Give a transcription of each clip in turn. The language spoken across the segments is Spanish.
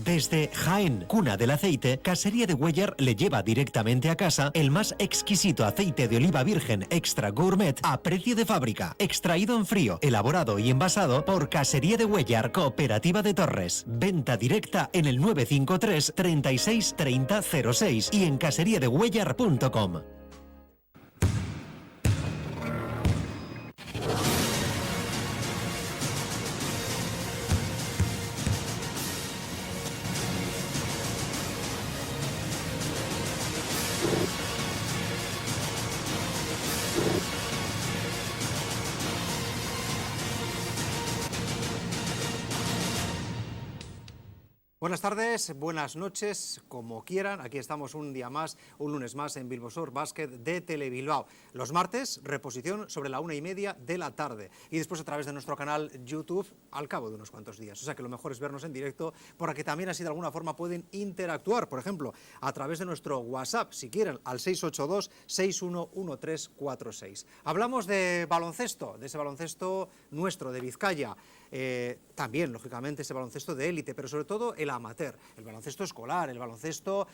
Desde Jaén, cuna del aceite, Casería de Huellar le lleva directamente a casa el más exquisito aceite de oliva virgen extra gourmet a precio de fábrica, extraído en frío, elaborado y envasado por Casería de Huellar, Cooperativa de Torres. Venta directa en el 953 36 30 06 y en caseriadehuellar.com. Buenas tardes, buenas noches, como quieran. Aquí estamos un día más, un lunes más en Bilbosur Basket de Telebilbao. Los martes, reposición sobre la 1:30 de la tarde. Y después a través de nuestro canal YouTube al cabo de unos cuantos días. O sea que lo mejor es vernos en directo, para que también así de alguna forma pueden interactuar. Por ejemplo, a través de nuestro WhatsApp, si quieren, al 682-611346. Hablamos de baloncesto, de ese baloncesto nuestro, de Vizcaya. También, lógicamente, ese baloncesto de élite, pero sobre todo el amateur, el baloncesto escolar, el baloncesto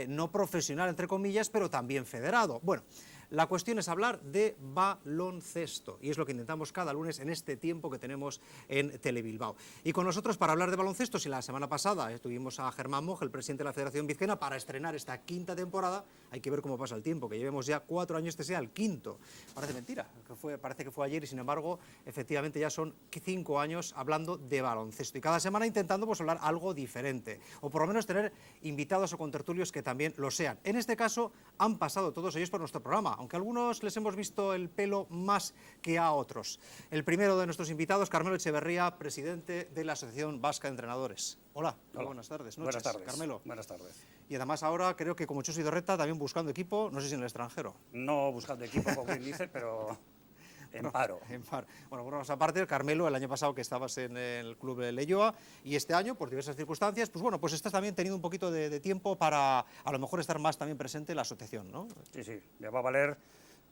no profesional, entre comillas, pero también federado. Bueno, la cuestión es hablar de baloncesto, y es lo que intentamos cada lunes en este tiempo que tenemos en Telebilbao. Y con nosotros para hablar de baloncesto, si la semana pasada tuvimos a Germán Monge, el presidente de la Federación Vizcaína, para estrenar esta quinta temporada, hay que ver cómo pasa el tiempo, que llevemos ya 4 años, este sea el quinto. Parece mentira, parece que fue ayer y sin embargo, efectivamente ya son 5 años hablando de baloncesto. Y cada semana intentando pues hablar algo diferente, o por lo menos tener invitados o contertulios que también lo sean. En este caso han pasado todos ellos por nuestro programa, aunque a algunos les hemos visto el pelo más que a otros. El primero de nuestros invitados, Carmelo Echeverría, presidente de la Asociación Vasca de Entrenadores. Hola. Buenas tardes. Buenas tardes, Carmelo. Buenas tardes. Y además ahora creo que como Chus y Dorreta también buscando equipo, no sé si en el extranjero. No buscando equipo, como quien dice, pero en paro. Bueno, aparte, Carmelo, el año pasado que estabas en el club de Leioa, y este año, por diversas circunstancias, pues bueno, pues estás también teniendo un poquito de tiempo para a lo mejor estar más también presente en la asociación, ¿no? Sí, me va a valer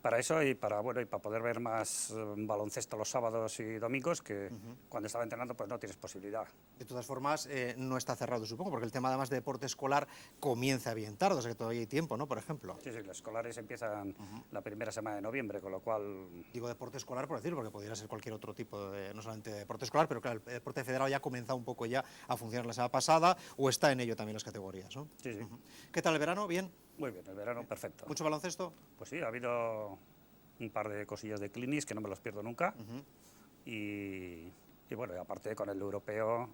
para eso y para poder ver más baloncesto los sábados y domingos, que cuando estaba entrenando pues no tienes posibilidad. De todas formas, no está cerrado, supongo, porque el tema además de deporte escolar comienza bien tarde, o sea que todavía hay tiempo, ¿no? Por ejemplo. Sí, los escolares empiezan la primera semana de noviembre, con lo cual... Digo deporte escolar por decirlo, porque podría ser cualquier otro tipo de, no solamente de deporte escolar, pero claro, el deporte federado ya ha comenzado un poco ya a funcionar la semana pasada, o está en ello también las categorías, ¿no? Sí. ¿Qué tal el verano? ¿Bien? Muy bien, el verano perfecto. ¿Mucho baloncesto? Pues sí, ha habido un par de cosillas de clinis que no me los pierdo nunca. Y bueno, y aparte con el europeo,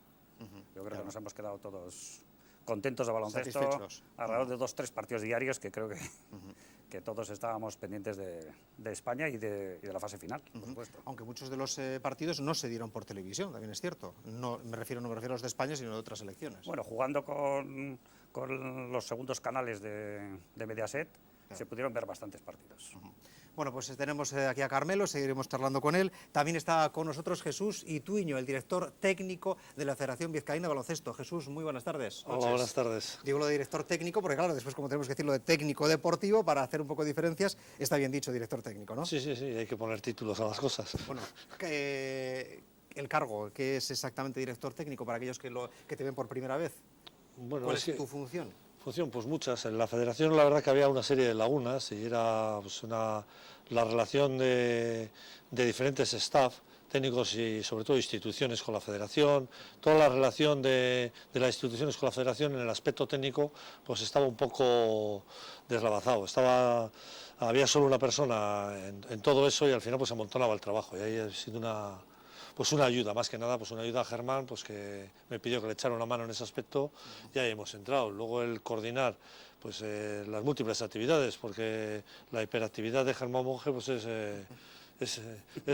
yo creo que nos hemos quedado todos contentos de baloncesto, alrededor de 2-3 partidos diarios, que creo que todos estábamos pendientes de España y de la fase final, por supuesto. Aunque muchos de los partidos no se dieron por televisión, también es cierto. No me refiero a los de España, sino de otras selecciones. Bueno, jugando con los segundos canales de Mediaset, se pudieron ver bastantes partidos. Bueno, pues tenemos aquí a Carmelo, seguiremos charlando con él. También está con nosotros Jesús Ituiño, el director técnico de la Federación Vizcaína de Baloncesto. Jesús, muy buenas tardes. Hola, buenas tardes. Digo lo de director técnico porque, claro, después como tenemos que decirlo de técnico deportivo, para hacer un poco de diferencias, está bien dicho director técnico, ¿no? Sí, hay que poner títulos a las cosas. Bueno, el cargo, ¿qué es exactamente director técnico para aquellos que te ven por primera vez? Bueno, ¿Cuál es tu función? Pues muchas. En la federación la verdad que había una serie de lagunas y era pues, la relación de diferentes staff, técnicos y sobre todo instituciones con la federación. Toda la relación de las instituciones con la federación en el aspecto técnico pues estaba un poco deslavazado. Había solo una persona en todo eso y al final pues se amontonaba el trabajo y ahí ha sido una ayuda, más que nada, pues una ayuda a Germán, pues que me pidió que le echara una mano en ese aspecto y ahí hemos entrado. Luego el coordinar pues las múltiples actividades, porque la hiperactividad de Germán Monge pues es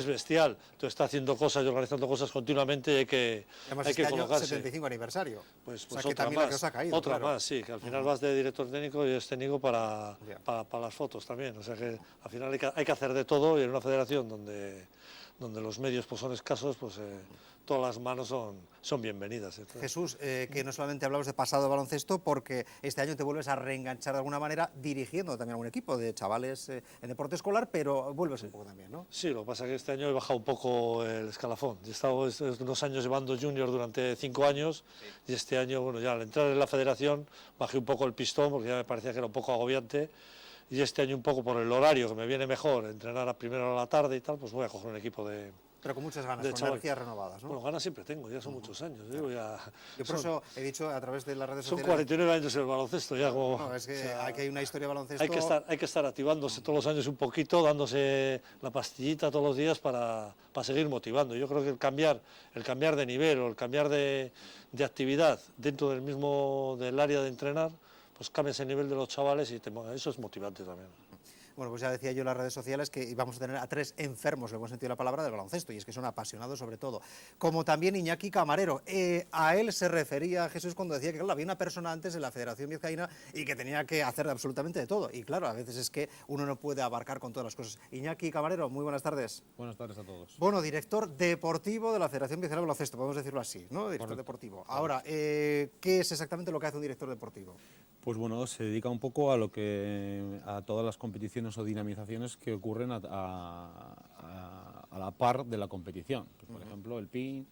bestial. Entonces está haciendo cosas y organizando cosas continuamente y hay que colocarse. 75 aniversario. Pues o sea, que otra también más, la que os ha caído, otra claro. más, sí, que al final vas de director técnico y es técnico para las fotos también. O sea que al final hay que hacer de todo y en una federación donde los medios pues son escasos, pues todas las manos son bienvenidas. Entonces, Jesús, que no solamente hablamos de pasado de baloncesto, porque este año te vuelves a reenganchar de alguna manera dirigiendo también a un equipo de chavales en deporte escolar, pero vuelves un poco también, ¿no? sí, lo que pasa es que este año he bajado un poco el escalafón. He estado unos años llevando junior durante 5 años y este año, bueno, ya al entrar en la federación bajé un poco el pistón porque ya me parecía que era un poco agobiante. Y este año un poco por el horario, que me viene mejor, entrenar a primera hora de la tarde y tal, pues voy a coger un equipo de... Pero con muchas ganas, de con chaval. energías renovadas, ¿no? Bueno, ganas siempre tengo, ya son muchos años. Yo por eso he dicho a través de las redes Son sociales... 49 años en el baloncesto, ya como... No, es que o sea, aquí hay una historia de baloncesto... hay que estar activándose todos los años un poquito, dándose la pastillita todos los días para seguir motivando. Yo creo que el cambiar de nivel o el cambiar de actividad dentro del área de entrenar, pues cambia ese nivel de los chavales y eso es motivante también. Bueno, pues ya decía yo en las redes sociales que íbamos a tener a 3 enfermos, en el buen sentido de la palabra, del baloncesto, y es que son apasionados sobre todo. Como también Iñaki Camarero. A él se refería Jesús cuando decía que claro, había una persona antes en la Federación Vizcaína y que tenía que hacer absolutamente de todo. Y claro, a veces es que uno no puede abarcar con todas las cosas. Iñaki Camarero, muy buenas tardes. Buenas tardes a todos. Bueno, director deportivo de la Federación Vizcaína de Baloncesto, podemos decirlo así, ¿no? Director deportivo. Ahora, ¿qué es exactamente lo que hace un director deportivo? Pues bueno, se dedica un poco a todas las competiciones o dinamizaciones que ocurren a la par de la competición. Pues, por ejemplo, el PIN,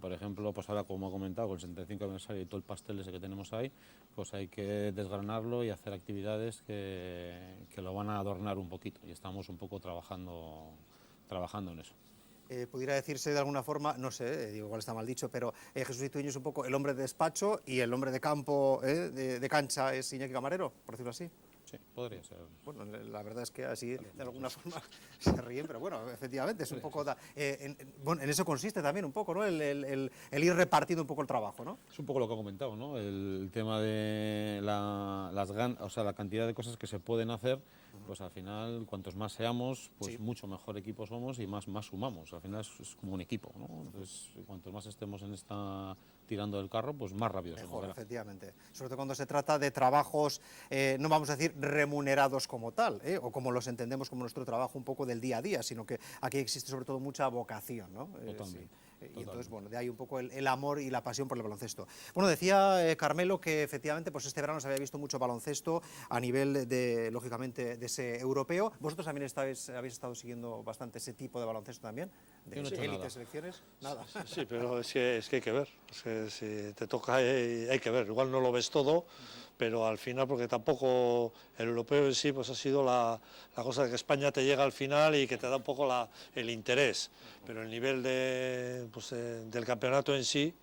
por ejemplo, pues ahora como he comentado, con el 75 aniversario y todo el pastel ese que tenemos ahí, pues hay que desgranarlo y hacer actividades que lo van a adornar un poquito. Y estamos un poco trabajando en eso. Pudiera decirse de alguna forma, no sé, digo, igual está mal dicho, pero Jesús Ituño es un poco el hombre de despacho y el hombre de campo, de cancha es Iñaki Camarero, por decirlo así. Sí, podría ser. Bueno, la verdad es que así de alguna forma se ríen, pero bueno, efectivamente es un poco... bueno, en eso consiste también un poco, ¿no? El ir repartiendo un poco el trabajo, ¿no? Es un poco lo que he comentado, ¿no? El tema de la cantidad de cosas que se pueden hacer, pues al final, cuantos más seamos, pues Sí. mucho mejor equipo somos y más sumamos. Al final es como un equipo, ¿no? Entonces, cuantos más estemos tirando del carro, pues más rápido Mejor, somos. efectivamente. Sobre todo cuando se trata de trabajos, no vamos a decir remunerados como tal, o como los entendemos como nuestro trabajo un poco del día a día, sino que aquí existe sobre todo mucha vocación, ¿no? Totalmente. Y entonces, bueno, de ahí un poco el amor y la pasión por el baloncesto. Bueno, decía Carmelo que efectivamente pues este verano se había visto mucho baloncesto a nivel lógicamente, de ese europeo. ¿Vosotros también habéis estado siguiendo bastante ese tipo de baloncesto también? ¿De Yo no he hecho élite, nada. selecciones? Nada. Sí, pero es que hay que ver. Es que si te toca hay que ver. Igual no lo ves todo, pero al final, porque tampoco el europeo en sí pues ha sido la cosa de que España te llega al final y que te da un poco el interés. Pero el nivel del campeonato en sí,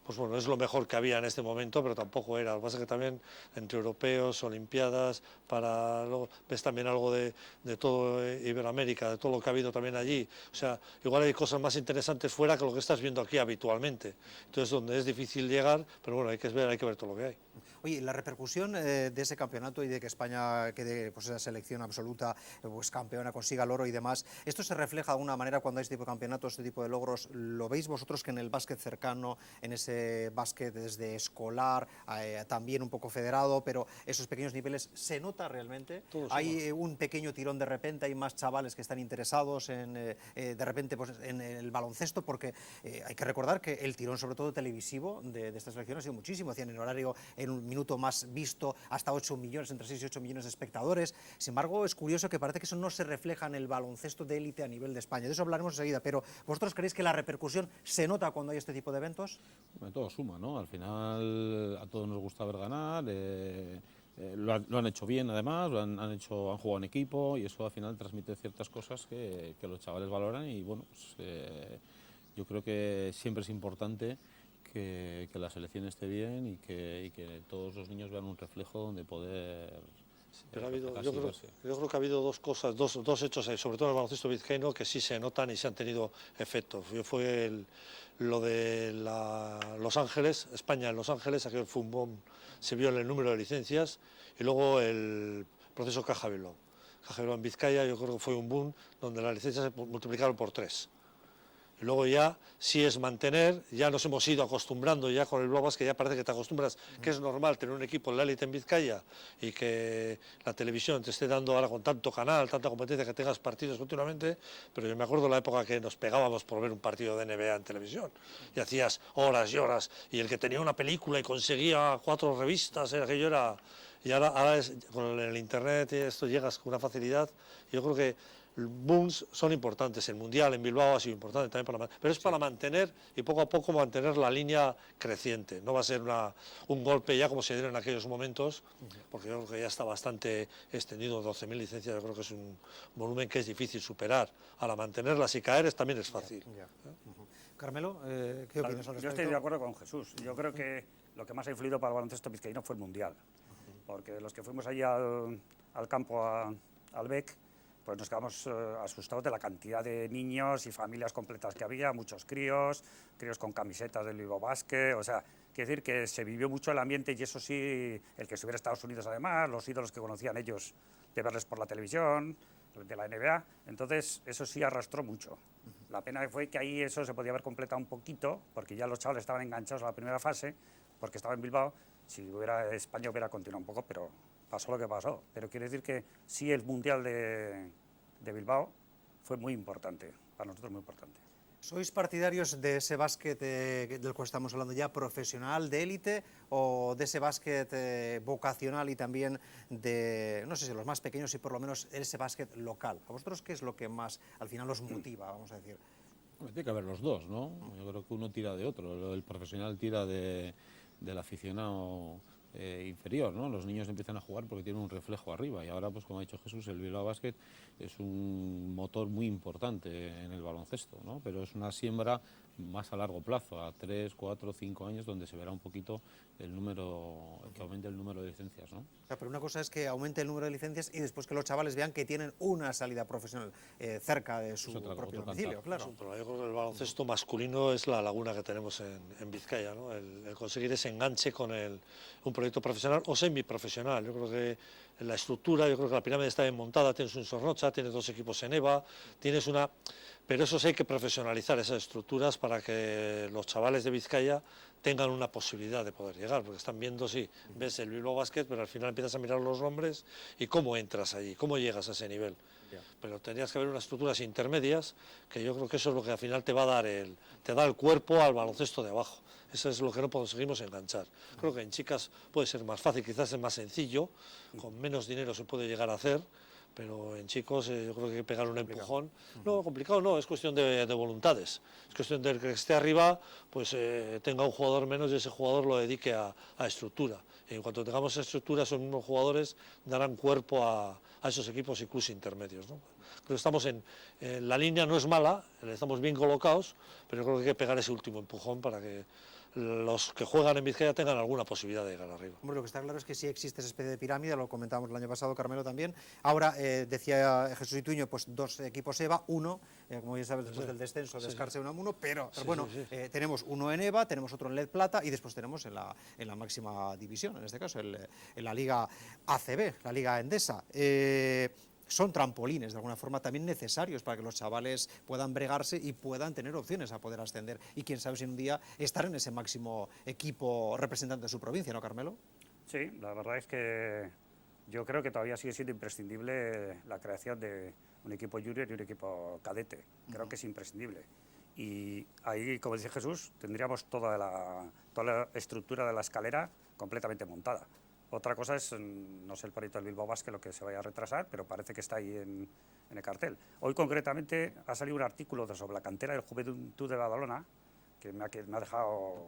pues bueno, es lo mejor que había en este momento, pero tampoco era. Lo que pasa es que también entre europeos, olimpiadas, ves también algo de todo Iberoamérica, de todo lo que ha habido también allí. O sea, igual hay cosas más interesantes fuera que lo que estás viendo aquí habitualmente. Entonces, donde es difícil llegar, pero bueno, hay que ver todo lo que hay. Oye, la repercusión de ese campeonato y de que España quede pues esa selección absoluta, pues campeona, consiga el oro y demás, ¿esto se refleja de alguna manera cuando hay este tipo de campeonatos, este tipo de logros? ¿Lo veis vosotros que en el básquet cercano, en ese básquet desde escolar, también un poco federado, pero esos pequeños niveles, se nota realmente? ¿Hay un pequeño tirón de repente, hay más chavales que están interesados de repente pues, en el baloncesto? Porque hay que recordar que el tirón, sobre todo televisivo, de esta selección ha sido muchísimo. Hacían en horario, en un minuto más visto, hasta 8 millones, entre 6 y 8 millones de espectadores. Sin embargo, es curioso que parece que eso no se refleja en el baloncesto de élite a nivel de España. De eso hablaremos enseguida, pero ¿vosotros creéis que la repercusión se nota cuando hay este tipo de eventos? Todo suma, ¿no? Al final a todos nos gusta ver ganar, lo han hecho bien además, han jugado en equipo y eso al final transmite ciertas cosas que los chavales valoran y bueno, pues, yo creo que siempre es importante que la selección esté bien y que todos los niños vean un reflejo donde poder... Pero yo creo que ha habido dos cosas, dos hechos, sobre todo en el baloncesto vizcaíno, que sí se notan y se han tenido efectos. Fue lo de Los Ángeles, España en Los Ángeles, aquel fue un boom, se vio en el número de licencias, y luego el proceso Caja Bilbao. Caja Bilbao en Vizcaya yo creo que fue un boom donde las licencias se multiplicaron por 3. Luego ya sí es mantener, ya nos hemos ido acostumbrando ya con el Bilbao Basket, ya parece que te acostumbras, que es normal tener un equipo en la élite en Vizcaya y que la televisión te esté dando ahora con tanto canal, tanta competencia, que tengas partidos continuamente, pero yo me acuerdo la época que nos pegábamos por ver un partido de NBA en televisión y hacías horas y horas, y el que tenía una película y conseguía 4 revistas, aquello era... Y ahora con el internet y esto llegas con una facilidad, yo creo que booms son importantes, el Mundial en Bilbao ha sido importante también, pero es para mantener y poco a poco mantener la línea creciente, no va a ser un golpe ya como se dieron en aquellos momentos, porque yo creo que ya está bastante extendido, 12.000 licencias, yo creo que es un volumen que es difícil superar, ahora mantenerlas y caer también es fácil. Carmelo, ¿qué opinas al respecto? Yo estoy de acuerdo con Jesús, yo creo que lo que más ha influido para el baloncesto vizcaíno fue el Mundial, porque los que fuimos allí al campo, al BEC, pues nos quedamos asustados de la cantidad de niños y familias completas que había, muchos críos con camisetas del Bilbao Basket, o sea, quiere decir que se vivió mucho el ambiente y eso sí, el que estuviera en Estados Unidos además, los ídolos que conocían ellos de verles por la televisión, de la NBA, entonces eso sí arrastró mucho. La pena fue que ahí eso se podía haber completado un poquito, porque ya los chavales estaban enganchados a la primera fase, porque estaba en Bilbao, si España hubiera continuado un poco, pero pasó lo que pasó. Pero quiere decir que sí, el Mundial de Bilbao fue muy importante, para nosotros muy importante. ¿Sois partidarios de ese básquet del cual estamos hablando ya, profesional, de élite, o de ese básquet vocacional y también de, no sé si los más pequeños, y por lo menos ese básquet local? ¿A vosotros qué es lo que más al final os motiva, vamos a decir? Tiene que haber los dos, ¿no? Yo creo que uno tira de otro. El profesional tira del aficionado inferior, ¿no? Los niños empiezan a jugar porque tienen un reflejo arriba y ahora, pues como ha dicho Jesús, el Bilbao Basket es un motor muy importante en el baloncesto, ¿no? Pero es una siembra más a largo plazo, a 3, 4, 5 años, donde se verá un poquito que aumente el número de licencias, ¿no? O sea, pero una cosa es que aumente el número de licencias y después que los chavales vean que tienen una salida profesional cerca de su propio domicilio, claro. Yo creo que el baloncesto masculino es la laguna que tenemos en Vizcaya, ¿no? El conseguir ese enganche con un proyecto profesional o semiprofesional. Yo creo que la estructura, yo creo que la pirámide está bien montada, tienes un Sornocha, tienes 2 equipos en EVA, tienes una... Pero eso sí hay que profesionalizar esas estructuras para que los chavales de Vizcaya tengan una posibilidad de poder llegar, porque están viendo, sí, ves el Bilbao Basket, pero al final empiezas a mirar los nombres y cómo entras allí, cómo llegas a ese nivel. Pero tendrías que haber unas estructuras intermedias, que yo creo que eso es lo que al final te va a dar te da el cuerpo al baloncesto de abajo. Eso es lo que no conseguimos enganchar. Creo que en chicas puede ser más fácil, quizás es más sencillo, con menos dinero se puede llegar a hacer, pero en chicos yo creo que hay que pegar un empujón. No, complicado no, es cuestión de voluntades. Es cuestión de que esté arriba, pues tenga un jugador menos y ese jugador lo dedique a estructura. Y en cuanto tengamos estructura, esos mismos jugadores darán cuerpo a esos equipos y clubs intermedios, ¿no? Creo que estamos la línea no es mala, estamos bien colocados, pero creo que hay que pegar ese último empujón para que los que juegan en Vizcaya tengan alguna posibilidad de llegar arriba. Hombre, lo que está claro es que sí existe esa especie de pirámide, lo comentábamos el año pasado, Carmelo también. Ahora, decía Jesús Ituño, pues 2 equipos EVA, uno, como ya sabes, después del descenso, descarse uno a uno, pero bueno, tenemos uno en EVA, tenemos otro en LED Plata y después tenemos en la máxima división, en este caso, en la Liga ACB, la Liga Endesa. Son trampolines, de alguna forma, también necesarios para que los chavales puedan bregarse y puedan tener opciones a poder ascender. Y quién sabe si en un día estar en ese máximo equipo representante de su provincia, ¿no, Carmelo? Sí, la verdad es que yo creo que todavía sigue siendo imprescindible la creación de un equipo junior y un equipo cadete. Creo que es imprescindible. Y ahí, como dice Jesús, tendríamos toda la estructura de la escalera completamente montada. Otra cosa es, no sé el proyecto del Bilbao Basket lo que se vaya a retrasar, pero parece que está ahí en el cartel. Hoy concretamente ha salido un artículo sobre la cantera del Juventud de Badalona que me ha dejado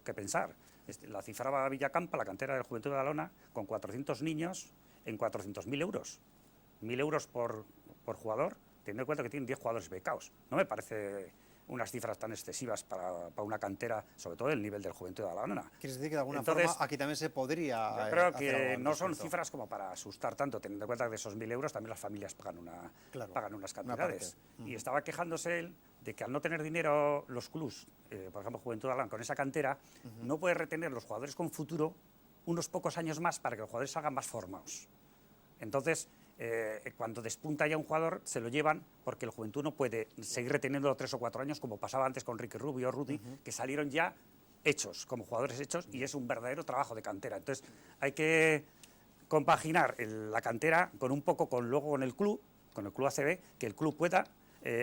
que pensar. La cifraba Villacampa, la cantera del Juventud de Badalona, con 400 niños en 400.000 euros. 1.000 euros por jugador, teniendo en cuenta que tienen 10 jugadores becados. No me parece unas cifras tan excesivas para una cantera, sobre todo el nivel del Juventud de Badalona. ¿Quieres decir que de alguna forma aquí también se podría...? Yo creo que no son cifras como para asustar tanto, teniendo en cuenta que de esos 1.000 euros también las familias pagan unas cantidades. Y estaba quejándose él de que al no tener dinero los clubs, por ejemplo Juventud de Badalona, con esa cantera, no puede retener los jugadores con futuro unos pocos años más para que los jugadores salgan más formados. Entonces, cuando despunta ya un jugador, se lo llevan porque el Juventud no puede seguir reteniéndolo 3 o 4 años, como pasaba antes con Ricky Rubio o Rudy, que salieron ya hechos, como jugadores hechos, y es un verdadero trabajo de cantera. Entonces, hay que compaginar la cantera con un poco luego con el club ACB, que el club pueda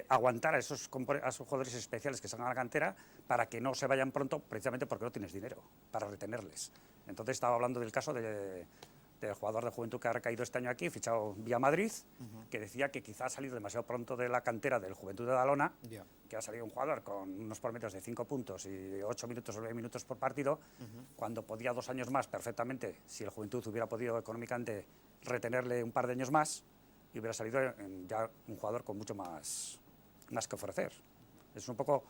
aguantar a esos jugadores especiales que salgan a la cantera para que no se vayan pronto, precisamente porque no tienes dinero para retenerles. Entonces estaba hablando del caso del jugador de Juventud que ha recaído este año aquí, fichado vía Madrid, que decía que quizá ha salido demasiado pronto de la cantera del Juventud de Badalona, que ha salido un jugador con unos promedios de 5 puntos y 8 minutos o 9 minutos por partido, cuando podía 2 años más perfectamente, si el Juventud hubiera podido económicamente retenerle un par de años más, y hubiera salido ya un jugador con mucho más que ofrecer. Es un poco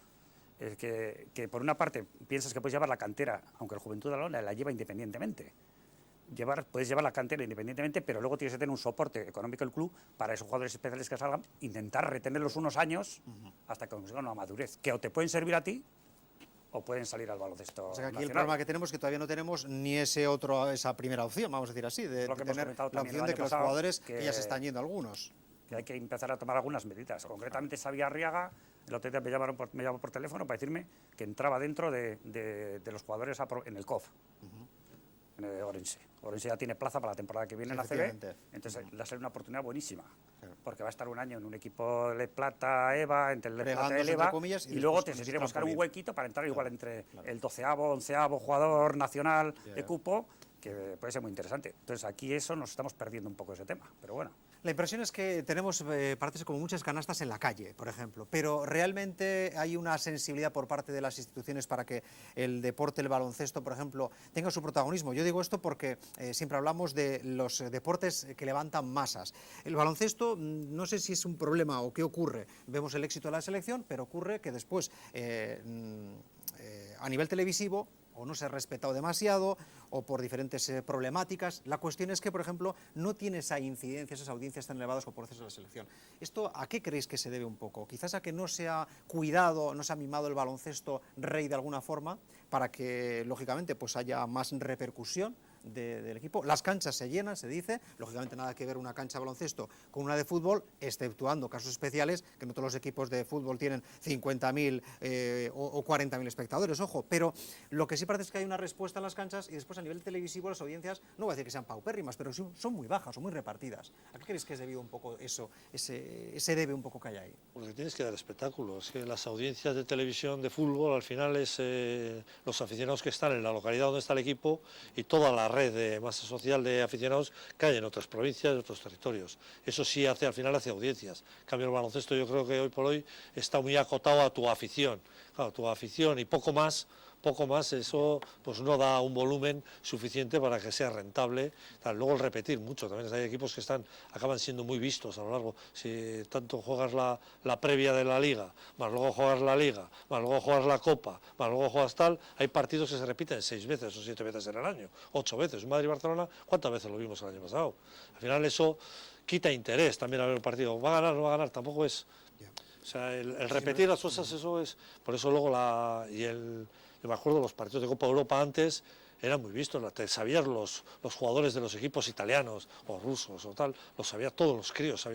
que por una parte piensas que puedes llevar la cantera, aunque el Juventud de Badalona la lleva independientemente. Puedes llevar la cantera independientemente, pero luego tienes que tener un soporte económico del club para esos jugadores especiales que salgan, intentar retenerlos unos años hasta que consigan una madurez, que o te pueden servir a ti o pueden salir al baloncesto. O sea, que aquí nacional. el problema que tenemos es que todavía no tenemos ni esa primera opción, vamos a decir así, de tener la opción de que los jugadores que ya se están yendo algunos. Que hay que empezar a tomar algunas medidas. Concretamente, Xavi Arriaga, el otro día me llamó por teléfono para decirme que entraba dentro de los jugadores en el COF, en el Orense. Orense ya tiene plaza para la temporada que viene en la CB, entonces le sale una oportunidad buenísima, porque va a estar un año en un equipo de Plata, EVA, entre el de Plata y el EVA, y luego se tiene que buscar un huequito para entrar igual entre el 12avo, 11avo jugador nacional de cupo, que puede ser muy interesante. Entonces aquí nos estamos perdiendo un poco ese tema, pero bueno. La impresión es que tenemos partes como muchas canastas en la calle, por ejemplo, pero realmente hay una sensibilidad por parte de las instituciones para que el deporte, el baloncesto, por ejemplo, tenga su protagonismo. Yo digo esto porque siempre hablamos de los deportes que levantan masas. El baloncesto, no sé si es un problema o qué ocurre. Vemos el éxito de la selección, pero ocurre que después, a nivel televisivo, o no se ha respetado demasiado, o por diferentes problemáticas. La cuestión es que, por ejemplo, no tiene esa incidencia, esas audiencias tan elevadas como por eso la selección. ¿Esto a qué creéis que se debe un poco? Quizás a que no se ha cuidado, no se ha mimado el baloncesto rey de alguna forma, para que, lógicamente, pues haya más repercusión del equipo. Las canchas se llenan, se dice, lógicamente nada que ver una cancha de baloncesto con una de fútbol, exceptuando casos especiales, que no todos los equipos de fútbol tienen 50.000 o 40.000 espectadores, ojo, pero lo que sí parece es que hay una respuesta en las canchas y después a nivel televisivo las audiencias, no voy a decir que sean paupérrimas, pero son muy bajas, son muy repartidas. ¿A qué creéis que es debido un poco eso, ese debe un poco que hay ahí? Porque tienes que dar espectáculo, es que las audiencias de televisión de fútbol al final es los aficionados que están en la localidad donde está el equipo y toda la red de masa social de aficionados que hay en otras provincias, en otros territorios. Eso sí al final hace audiencias. En cambio el baloncesto yo creo que hoy por hoy está muy acotado a tu afición. Claro, tu afición y poco más, eso pues no da un volumen suficiente para que sea rentable. Luego el repetir mucho, también hay equipos que acaban siendo muy vistos a lo largo. Si tanto juegas la previa de la liga, más luego juegas la liga, más luego juegas la copa, más luego juegas tal, hay partidos que se repiten 6 veces o 7 veces en el año, 8 veces. Un Madrid-Barcelona, ¿cuántas veces lo vimos el año pasado? Al final eso quita interés también a ver el partido. ¿Va a ganar o no va a ganar? Tampoco es... O sea, el repetir las cosas, eso es... Por eso luego yo me acuerdo, los partidos de Copa Europa antes eran muy vistos, te sabías los jugadores de los equipos italianos o rusos o tal, los sabías todos los críos,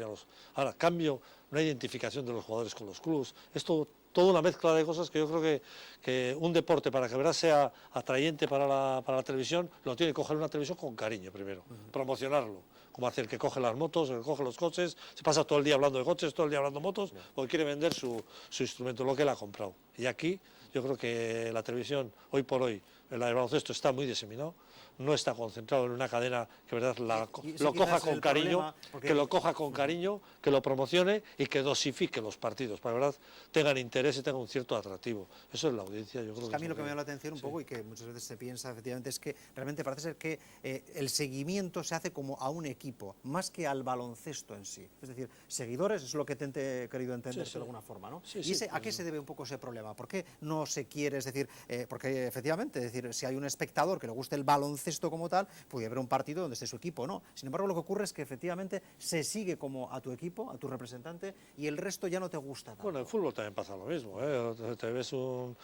Ahora, cambio, una identificación de los jugadores con los clubes, esto toda una mezcla de cosas que yo creo que un deporte, para que verdad sea atrayente para la televisión, lo tiene que coger una televisión con cariño primero, promocionarlo, como hace el que coge las motos, el que coge los coches, se pasa todo el día hablando de coches, todo el día hablando de motos, porque quiere vender su instrumento, lo que él ha comprado. Y aquí yo creo que la televisión, hoy por hoy, el baloncesto está muy diseminado, no está concentrado en una cadena que verdad lo coja con cariño, que lo coja con cariño, que lo promocione y que dosifique los partidos, para que verdad tengan interés y tengan un cierto atractivo. Eso es la audiencia, yo creo que a mí lo que me llama la atención un poco y que muchas veces se piensa efectivamente es que realmente parece ser que el seguimiento se hace como a un equipo, más que al baloncesto en sí. Es decir, seguidores, es lo que te he querido entender de alguna forma, ¿no? ¿Y ¿a qué se debe un poco ese problema? ¿Por qué no se quiere, es decir, porque efectivamente, es decir, decir, si hay un espectador que le guste el baloncesto como tal, puede haber un partido donde esté su equipo, ¿no? Sin embargo, lo que ocurre es que efectivamente se sigue como a tu equipo, a tu representante, y el resto ya no te gusta tanto. Bueno, en fútbol también pasa lo mismo, ¿eh? Te ves un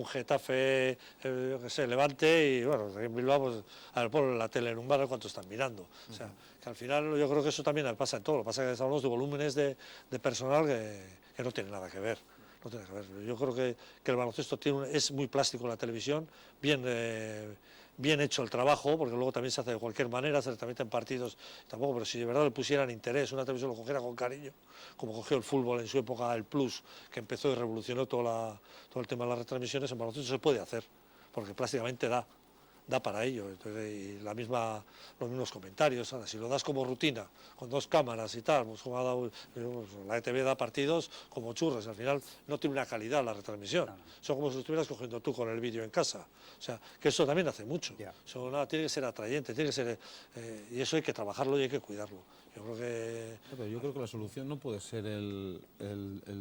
Getafe, yo qué sé, Levante, y bueno, aquí en Bilbao, pues, a ver, por la tele en un bar, ¿cuánto están mirando? O sea, que al final yo creo que eso también pasa en todo, lo que pasa es que hablamos de volúmenes de personal que no tiene nada que ver. No tiene que ver. Yo creo que el baloncesto es muy plástico en la televisión, bien hecho el trabajo, porque luego también se hace de cualquier manera, se transmiten partidos, tampoco, pero si de verdad le pusieran interés, una televisión lo cogiera con cariño, como cogió el fútbol en su época, el Plus, que empezó y revolucionó todo el tema de las retransmisiones, en baloncesto se puede hacer, porque plásticamente da para ello. Entonces, y los mismos comentarios. Ahora, si lo das como rutina, con 2 cámaras y tal, pues como ha dado, pues, la ETV da partidos como churros, al final no tiene una calidad la retransmisión. Son como si lo estuvieras cogiendo tú con el vídeo en casa. O sea, que eso también hace mucho. Eso, tiene que ser atrayente, tiene que ser, y eso hay que trabajarlo y hay que cuidarlo. Yo creo que la solución no puede ser el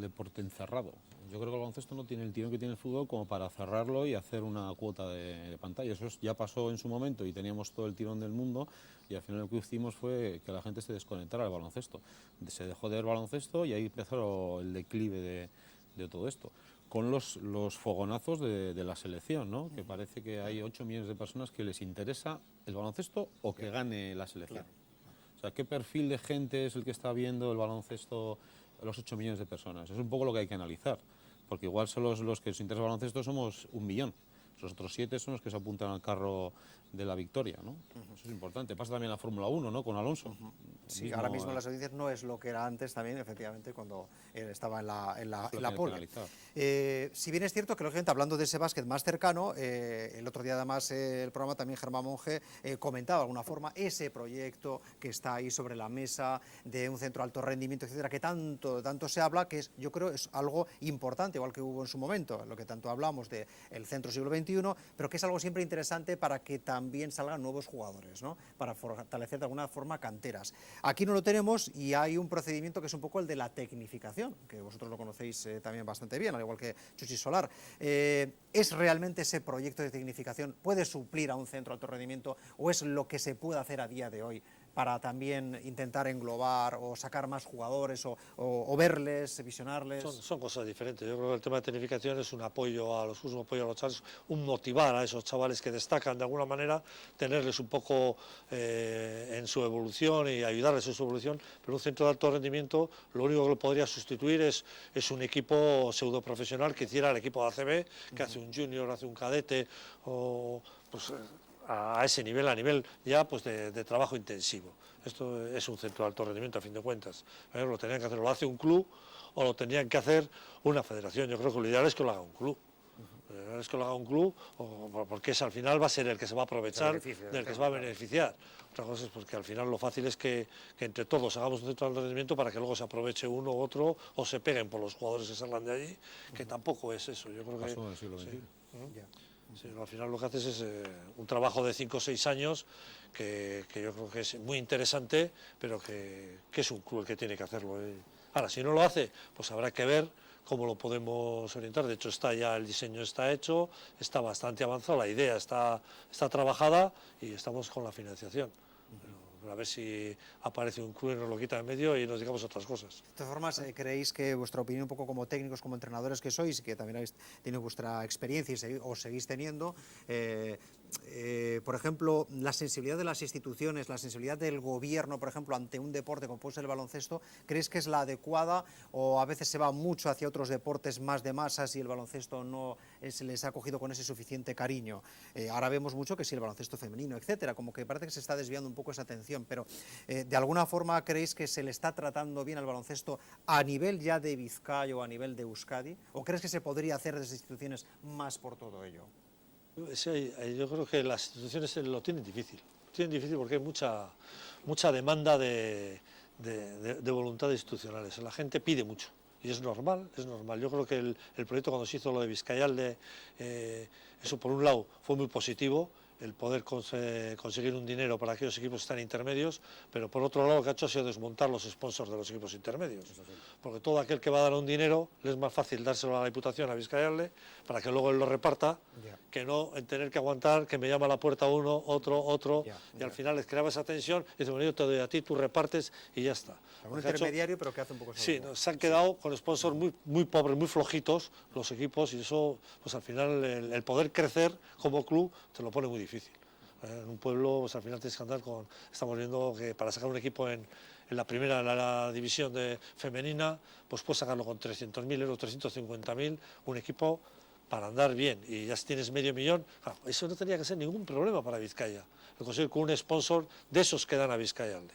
deporte encerrado. Yo creo que el baloncesto no tiene el tirón que tiene el fútbol como para cerrarlo y hacer una cuota de pantalla. Eso ya pasó en su momento y teníamos todo el tirón del mundo, y al final lo que hicimos fue que la gente se desconectara del baloncesto. Se dejó de ver baloncesto y ahí empezó el declive de todo esto. Con los fogonazos de la selección, ¿no? Que parece que hay 8 millones de personas que les interesa el baloncesto o que gane la selección. O sea, ¿qué perfil de gente es el que está viendo el baloncesto, los 8 millones de personas? Es un poco lo que hay que analizar, porque igual son los que les interesa el baloncesto somos 1 millón. Los otros 7 son los que se apuntan al carro de la victoria, ¿no? Eso es importante. Pasa también en la Fórmula 1, ¿no? Con Alonso. Sí, ahora mismo las audiencias no es lo que era antes también, efectivamente, cuando él estaba en la pole. Si bien es cierto que, lógicamente, hablando de ese básquet más cercano, el otro día además el programa también Germán Monge comentaba de alguna forma ese proyecto que está ahí sobre la mesa de un centro de alto rendimiento, etcétera, que tanto se habla, que yo creo es algo importante, igual que hubo en su momento, lo que tanto hablamos del Centro Siglo XXI, pero que es algo siempre interesante para que también salgan nuevos jugadores, ¿no? Para fortalecer de alguna forma canteras. Aquí no lo tenemos y hay un procedimiento que es un poco el de la tecnificación, que vosotros lo conocéis también bastante bien, al igual que Chuchi Solar. ¿Es realmente ese proyecto de tecnificación, puede suplir a un centro de alto rendimiento, o es lo que se puede hacer a día de hoy para también intentar englobar o sacar más jugadores o verles, visionarles? Son cosas diferentes. Yo creo que el tema de tecnificación es un apoyo a los chavales, un motivar a esos chavales que destacan de alguna manera, tenerles un poco en su evolución y ayudarles en su evolución, pero un centro de alto rendimiento lo único que lo podría sustituir es un equipo pseudo profesional que hiciera el equipo de ACB, que hace un junior, hace un cadete, o pues a ese nivel, a nivel ya pues de trabajo intensivo. Esto es un centro de alto rendimiento, a fin de cuentas. Lo tenían que hacer, lo hace un club o lo tendrían que hacer una federación. Yo creo que lo ideal es que lo haga un club. Lo ideal es que lo haga un club, porque al final va a ser el que se va a aprovechar, del que se va a beneficiar. Otra cosa es porque al final lo fácil es que entre todos hagamos un centro de alto rendimiento para que luego se aproveche uno u otro o se peguen por los jugadores que salgan de allí, que tampoco es eso. Yo creo que pasó en el siglo XXI. Sí, al final lo que haces es un trabajo de 5 o 6 años que yo creo que es muy interesante, pero que es un club el que tiene que hacerlo. Ahora, si no lo hace, pues habrá que ver cómo lo podemos orientar. De hecho, el diseño está hecho, está bastante avanzado, la idea está trabajada y estamos con la financiación. Pero a ver si aparece un club y nos lo quita de medio y nos digamos otras cosas. De todas formas, ¿creéis que vuestra opinión, un poco como técnicos, como entrenadores que sois, y que también habéis tenido vuestra experiencia y os seguís teniendo, por ejemplo, la sensibilidad de las instituciones, la sensibilidad del gobierno, por ejemplo, ante un deporte como puede ser el baloncesto, ¿creéis que es la adecuada, o a veces se va mucho hacia otros deportes más de masas y el baloncesto no se les ha cogido con ese suficiente cariño? Ahora vemos mucho que sí, el baloncesto femenino, etcétera, como que parece que se está desviando un poco esa atención, pero ¿de alguna forma creéis que se le está tratando bien al baloncesto a nivel ya de Vizcaya o a nivel de Euskadi? ¿O crees que se podría hacer desde instituciones más por todo ello? Sí, yo creo que las instituciones lo tienen difícil. Porque hay mucha demanda de voluntades institucionales. La gente pide mucho y es normal. Yo creo que el proyecto, cuando se hizo lo de Vizcayalde, eso por un lado fue muy positivo. el poder conseguir un dinero para aquellos equipos que están intermedios, pero por otro lado lo que ha hecho ha sido desmontar los sponsors de los equipos intermedios, porque todo aquel que va a dar un dinero le es más fácil dárselo a la Diputación, a Vizcayarle, para que luego él lo reparta, que no en tener que aguantar que me llama a la puerta uno, otro, y al final les creaba esa tensión y dice, bueno, yo te doy a ti, tú repartes y ya está. Un intermediario, pero que hace un poco... Sí, se han quedado con sponsors muy pobres, muy flojitos los equipos, y eso, pues al final el poder crecer como club te lo pone muy difícil. En un pueblo, pues al final tienes que andar con... Estamos viendo que para sacar un equipo en la primera, en la división femenina, pues puedes sacarlo con 300.000 euros, 350.000, un equipo para andar bien, y ya si tienes medio millón, claro, eso no tenía que ser ningún problema para Vizcaya, lo conseguir con un sponsor de esos que dan a Vizcayarle.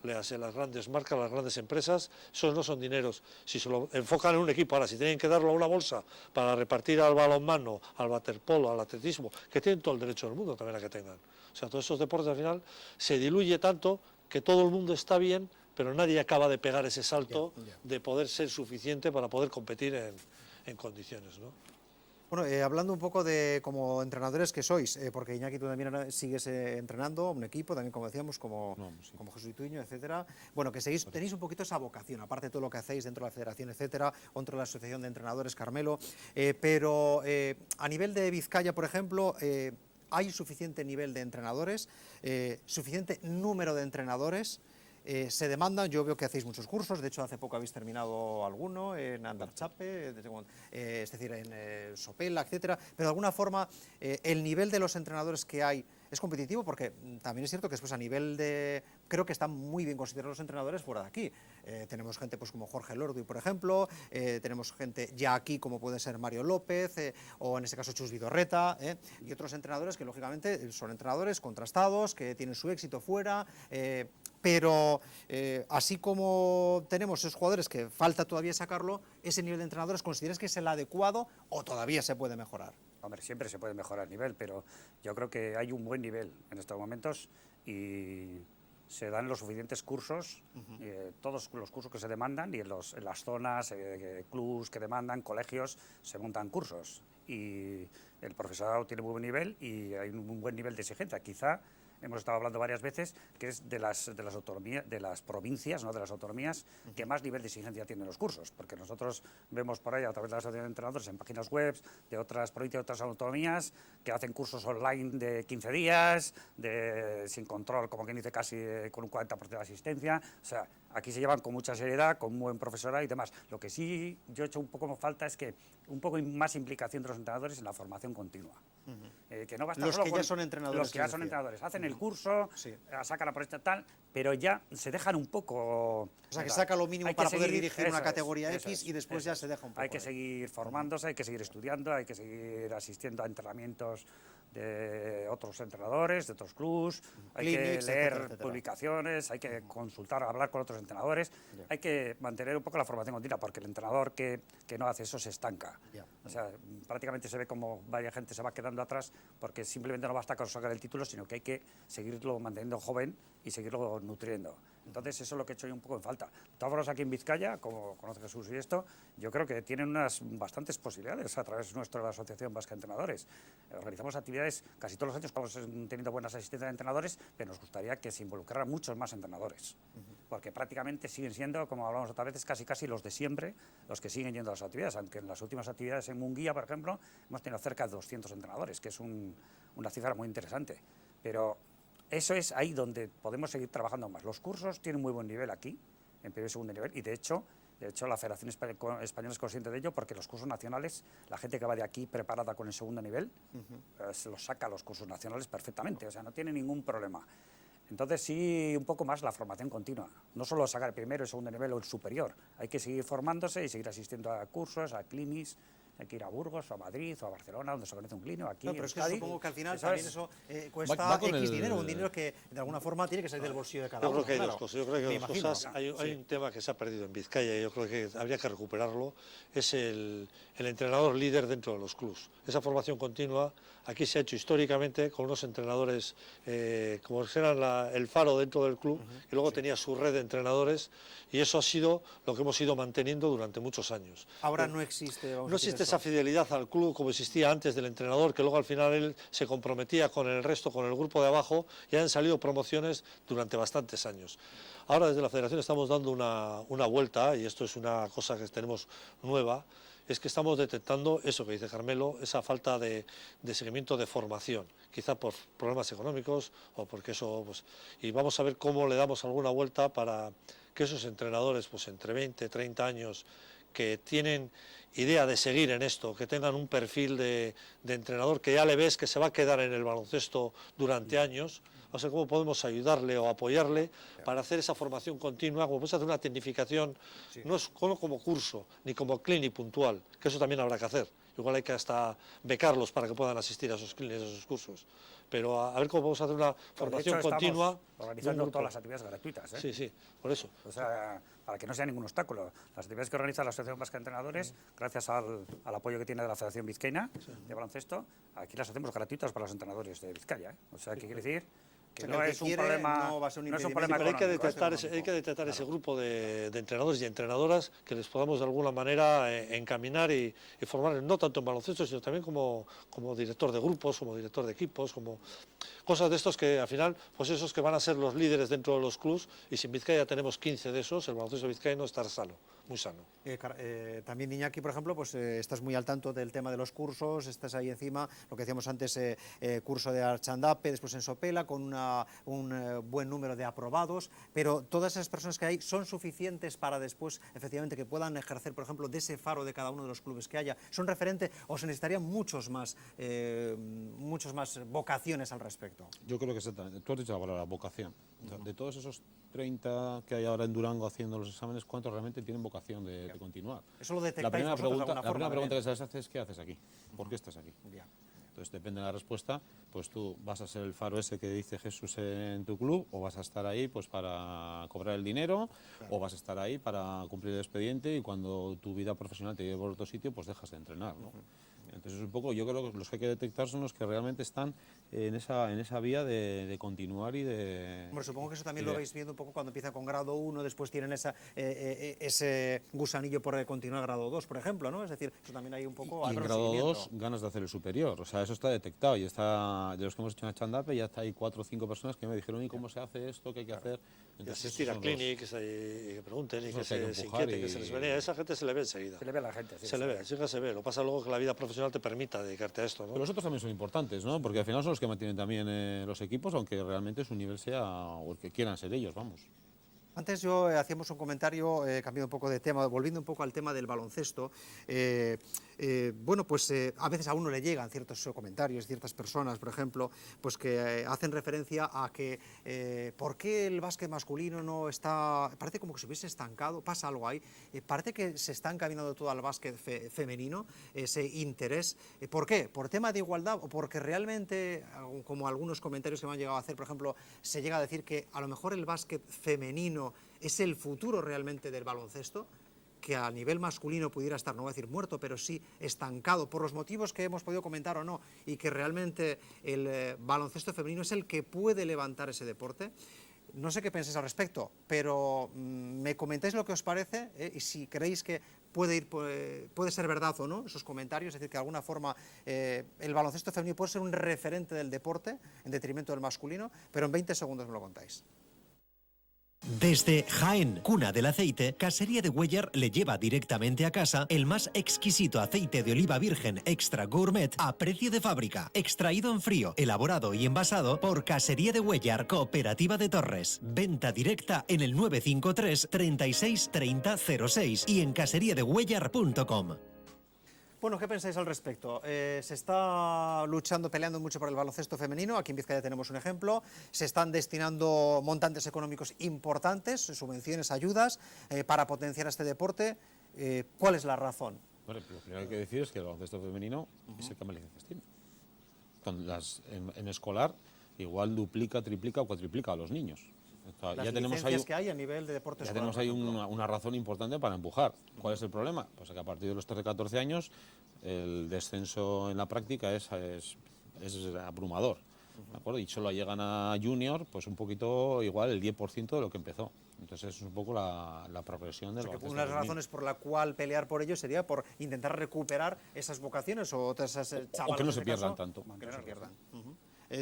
Léase, las grandes marcas, las grandes empresas, esos no son dineros. Si se lo enfocan en un equipo, ahora si tienen que darlo a una bolsa para repartir al balonmano, al waterpolo, al atletismo, que tienen todo el derecho del mundo también a que tengan. O sea, todos esos deportes al final se diluye tanto que todo el mundo está bien, pero nadie acaba de pegar ese salto de poder ser suficiente para poder competir en condiciones, ¿no? Bueno, hablando un poco de como entrenadores que sois, porque Iñaki, tú también sigues entrenando un equipo, también como decíamos, como Jesús Ituño, etcétera. Bueno, que tenéis un poquito esa vocación, aparte de todo lo que hacéis dentro de la federación, etcétera, dentro de la asociación de entrenadores, Carmelo, pero a nivel de Vizcaya, por ejemplo, ¿hay suficiente nivel de entrenadores, suficiente número de entrenadores? Se demandan, yo veo que hacéis muchos cursos, de hecho hace poco habéis terminado alguno en Andarchape, es decir, en Sopela, etcétera, pero de alguna forma el nivel de los entrenadores que hay es competitivo, porque también es cierto que después a nivel de... Creo que están muy bien considerados los entrenadores fuera de aquí. Tenemos gente pues como Jorge Lordi, por ejemplo, tenemos gente ya aquí como puede ser Mario López, o en este caso Chus Vidorreta, y otros entrenadores que lógicamente son entrenadores contrastados, que tienen su éxito fuera, pero así como tenemos esos jugadores que falta todavía sacarlo, ese nivel de entrenadores, ¿consideras que es el adecuado o todavía se puede mejorar? Hombre, siempre se puede mejorar el nivel, pero yo creo que hay un buen nivel en estos momentos y se dan los suficientes cursos, todos los cursos que se demandan, y en las zonas, clubs que demandan, colegios, se montan cursos. Y el profesorado tiene muy buen nivel y hay un buen nivel de exigencia. Quizá hemos estado hablando varias veces, que es de las autonomías, de las provincias, no de las autonomías, que más nivel de exigencia tienen los cursos, porque nosotros vemos por ahí a través de la asociación de entrenadores en páginas web de otras provincias, de otras autonomías, que hacen cursos online de 15 días, sin control, como quien dice, casi con un 40% de asistencia. O sea, aquí se llevan con mucha seriedad, con un buen profesorado y demás. Lo que sí yo he hecho un poco como falta es que un poco más implicación de los entrenadores en la formación continua. Que no basta los solo que ya son entrenadores. Los que ya son entrenadores. Hacen el curso, sacan la proyecta tal, pero ya se dejan un poco... O sea, que saca lo mínimo para poder dirigir una categoría X y después ya se deja un poco. Hay que seguir formándose, hay que seguir estudiando, hay que seguir asistiendo a entrenamientos de otros entrenadores, de otros clubs, hay que leer publicaciones, hay que consultar, hablar con otros entrenadores, hay que mantener un poco la formación continua, porque el entrenador que no hace eso se estanca. O sea, prácticamente se ve como varias gente se va quedando atrás, porque simplemente no basta con sacar el título, sino que hay que seguirlo manteniendo joven y seguirlo nutriendo. Entonces eso es lo que he hecho yo un poco en falta. De todas formas, aquí en Vizcaya, como conoce Jesús y esto, yo creo que tienen unas bastantes posibilidades a través nuestra de la Asociación Vasca de Entrenadores. Organizamos actividades casi todos los años, estamos teniendo buenas asistencias de entrenadores, pero nos gustaría que se involucraran muchos más entrenadores, porque prácticamente siguen siendo, como hablamos otras veces, casi los de siempre, los que siguen yendo a las actividades, aunque en las últimas actividades en Munguía, por ejemplo, hemos tenido cerca de 200 entrenadores, que es una cifra muy interesante. Pero eso es ahí donde podemos seguir trabajando más. Los cursos tienen muy buen nivel aquí, en primer y segundo nivel, y de hecho la Federación Española es consciente de ello, porque los cursos nacionales, la gente que va de aquí preparada con el segundo nivel, se los saca a los cursos nacionales perfectamente, o sea, no tiene ningún problema. Entonces sí, un poco más la formación continua, no solo sacar el primero, el segundo nivel o el superior, hay que seguir formándose y seguir asistiendo a cursos, a clinics. Hay que ir a Burgos o a Madrid o a Barcelona, donde se organiza un clínico, aquí. No, pero es que Euskadi, supongo que al final eso también eso cuesta X dinero, un dinero que de alguna forma tiene que salir del bolsillo de cada uno. Yo creo que hay dos cosas. Yo creo que hay dos cosas. Hay Sí. un tema que se ha perdido en Vizcaya y yo creo que habría que recuperarlo. Es el entrenador líder dentro de los clubs. Esa formación continua aquí se ha hecho históricamente con unos entrenadores como si eran el faro dentro del club, y luego tenía su red de entrenadores, y eso ha sido lo que hemos ido manteniendo durante muchos años. Ahora no existe. No existe realmente esa fidelidad al club como existía antes del entrenador, que luego al final él se comprometía con el resto, con el grupo de abajo, y han salido promociones durante bastantes años. Ahora desde la Federación estamos dando una vuelta, y esto es una cosa que tenemos nueva, es que estamos detectando eso que dice Carmelo, esa falta de seguimiento de formación, quizá por problemas económicos o porque eso, pues, y vamos a ver cómo le damos alguna vuelta para que esos entrenadores, pues entre 20, 30 años, que tienen idea de seguir en esto, que tengan un perfil de entrenador que ya le ves que se va a quedar en el baloncesto durante años, o sea, cómo podemos ayudarle o apoyarle para hacer esa formación continua, como puedes hacer una tecnificación, no es como curso, ni como clinic puntual, que eso también habrá que hacer. Igual hay que hasta becarlos para que puedan asistir a esos clinics, a esos cursos. Pero a ver cómo podemos hacer una formación continua. Organizando todas las actividades gratuitas, ¿eh? Sí, sí, por eso. O sea, para que no sea ningún obstáculo. Las actividades que organiza la Asociación Vasca de Entrenadores, gracias al apoyo que tiene de la Federación Vizcaína de Baloncesto, aquí las hacemos gratuitas para los entrenadores de Vizcaya, ¿eh? O sea, ¿qué quiere decir? Que no es un problema, no va a ser un no es un impedimento, problema Pero hay que económico. detectar ese grupo de entrenadores y entrenadoras que les podamos de alguna manera encaminar y formar, no tanto en baloncesto, sino también como director de grupos, como director de equipos, como cosas de estos que al final, pues esos que van a ser los líderes dentro de los clubs, y si en Vizcaya tenemos 15 de esos, el baloncesto vizcaíno estará sano, muy sano. También Iñaki, por ejemplo, pues estás muy al tanto del tema de los cursos, estás ahí encima, lo que decíamos antes, curso de Archandape, después en Sopela, con un buen número de aprobados, pero todas esas personas que hay son suficientes para después, efectivamente, que puedan ejercer, por ejemplo, de ese faro de cada uno de los clubes que haya. ¿Son referentes o se necesitarían muchos más vocaciones al respecto? Yo creo que exactamente. Tú has dicho la palabra vocación. O sea, de todos esos 30 que hay ahora en Durango haciendo los exámenes, ¿cuántos realmente tienen vocación de continuar? Eso lo detectáis La primera vosotros de pregunta, alguna forma, pregunta que se les hace es ¿qué haces aquí? ¿Por qué estás aquí? Ya. Entonces, depende de la respuesta, pues tú vas a ser el faro ese que dice Jesús en tu club, o vas a estar ahí pues para cobrar el dinero, o vas a estar ahí para cumplir el expediente, y cuando tu vida profesional te lleve por otro sitio, pues dejas de entrenar, ¿no? Entonces, un poco, yo creo que los que hay que detectar son los que realmente están en esa vía de continuar y de... Hombre, supongo que eso también lo vais viendo un poco cuando empieza con grado 1, después tienen ese gusanillo por continuar grado 2, por ejemplo, ¿no? Es decir, eso también hay un poco... Y en grado 2, ganas de hacer el superior. O sea, eso está detectado. Y está, de los que hemos hecho en Achandape, ya está hay 4 o 5 personas que me dijeron, ¿y cómo se hace esto? ¿Qué hay que hacer? Entonces, asistir a clinics, que pregunten y que se inquieten, que se les vea. A esa gente se le ve enseguida. Se le ve a la gente, sí. Se le ve, se ve. Lo pasa luego que la vida profesional te permita dedicarte a esto, ¿no? Pero los otros también son importantes, ¿no? Porque al final son los que mantienen también los equipos, aunque realmente su nivel sea, o el que quieran ser ellos, vamos. Antes yo hacíamos un comentario, cambiando un poco de tema, volviendo un poco al tema del baloncesto. Bueno, pues a veces a uno le llegan ciertos comentarios, ciertas personas, por ejemplo, pues que hacen referencia a que ¿por qué el básquet masculino no está...? Parece como que se hubiese estancado, pasa algo ahí. Parece que se está encaminando todo al básquet femenino, ese interés. ¿Por qué? ¿Por tema de igualdad o porque realmente, como algunos comentarios que me han llegado a hacer, por ejemplo, se llega a decir que a lo mejor el básquet femenino es el futuro realmente del baloncesto, que a nivel masculino pudiera estar, no voy a decir muerto, pero sí estancado, por los motivos que hemos podido comentar o no, y que realmente el baloncesto femenino es el que puede levantar ese deporte? No sé qué pensáis al respecto, pero me comentáis lo que os parece, y si creéis que puede ser verdad o no esos comentarios, es decir, que de alguna forma el baloncesto femenino puede ser un referente del deporte en detrimento del masculino, pero en 20 segundos me lo contáis. Desde Jaén, cuna del aceite, Casería de Cuéllar le lleva directamente a casa el más exquisito aceite de oliva virgen extra gourmet a precio de fábrica, extraído en frío, elaborado y envasado por Casería de Cuéllar, Cooperativa de Torres. Venta directa en el 953 36 30 06 y en caseriadecuéllar.com. Bueno, ¿qué pensáis al respecto? Se está peleando mucho por el baloncesto femenino. Aquí en Vizcaya tenemos un ejemplo. Se están destinando montantes económicos importantes, subvenciones, ayudas, para potenciar este deporte. ¿Cuál es la razón? Bueno, lo primero que hay que decir es que el baloncesto femenino es el que más licencias tiene. En escolar igual duplica, triplica o cuatriplica a los niños. Las licencias que hay a nivel de deportes. Ya tenemos ahí una razón importante para empujar. ¿Cuál es el problema? Pues que a partir de los 13-14 años el descenso en la práctica es abrumador. ¿de acuerdo? Y solo llegan a junior, pues un poquito igual el 10% de lo que empezó. Entonces es un poco la progresión del baloncesto Una de las femenino. razones por la cual pelear por ello sería por intentar recuperar esas vocaciones o otras esas chavalas. O que no en se este pierdan caso, tanto. Que no se pierdan.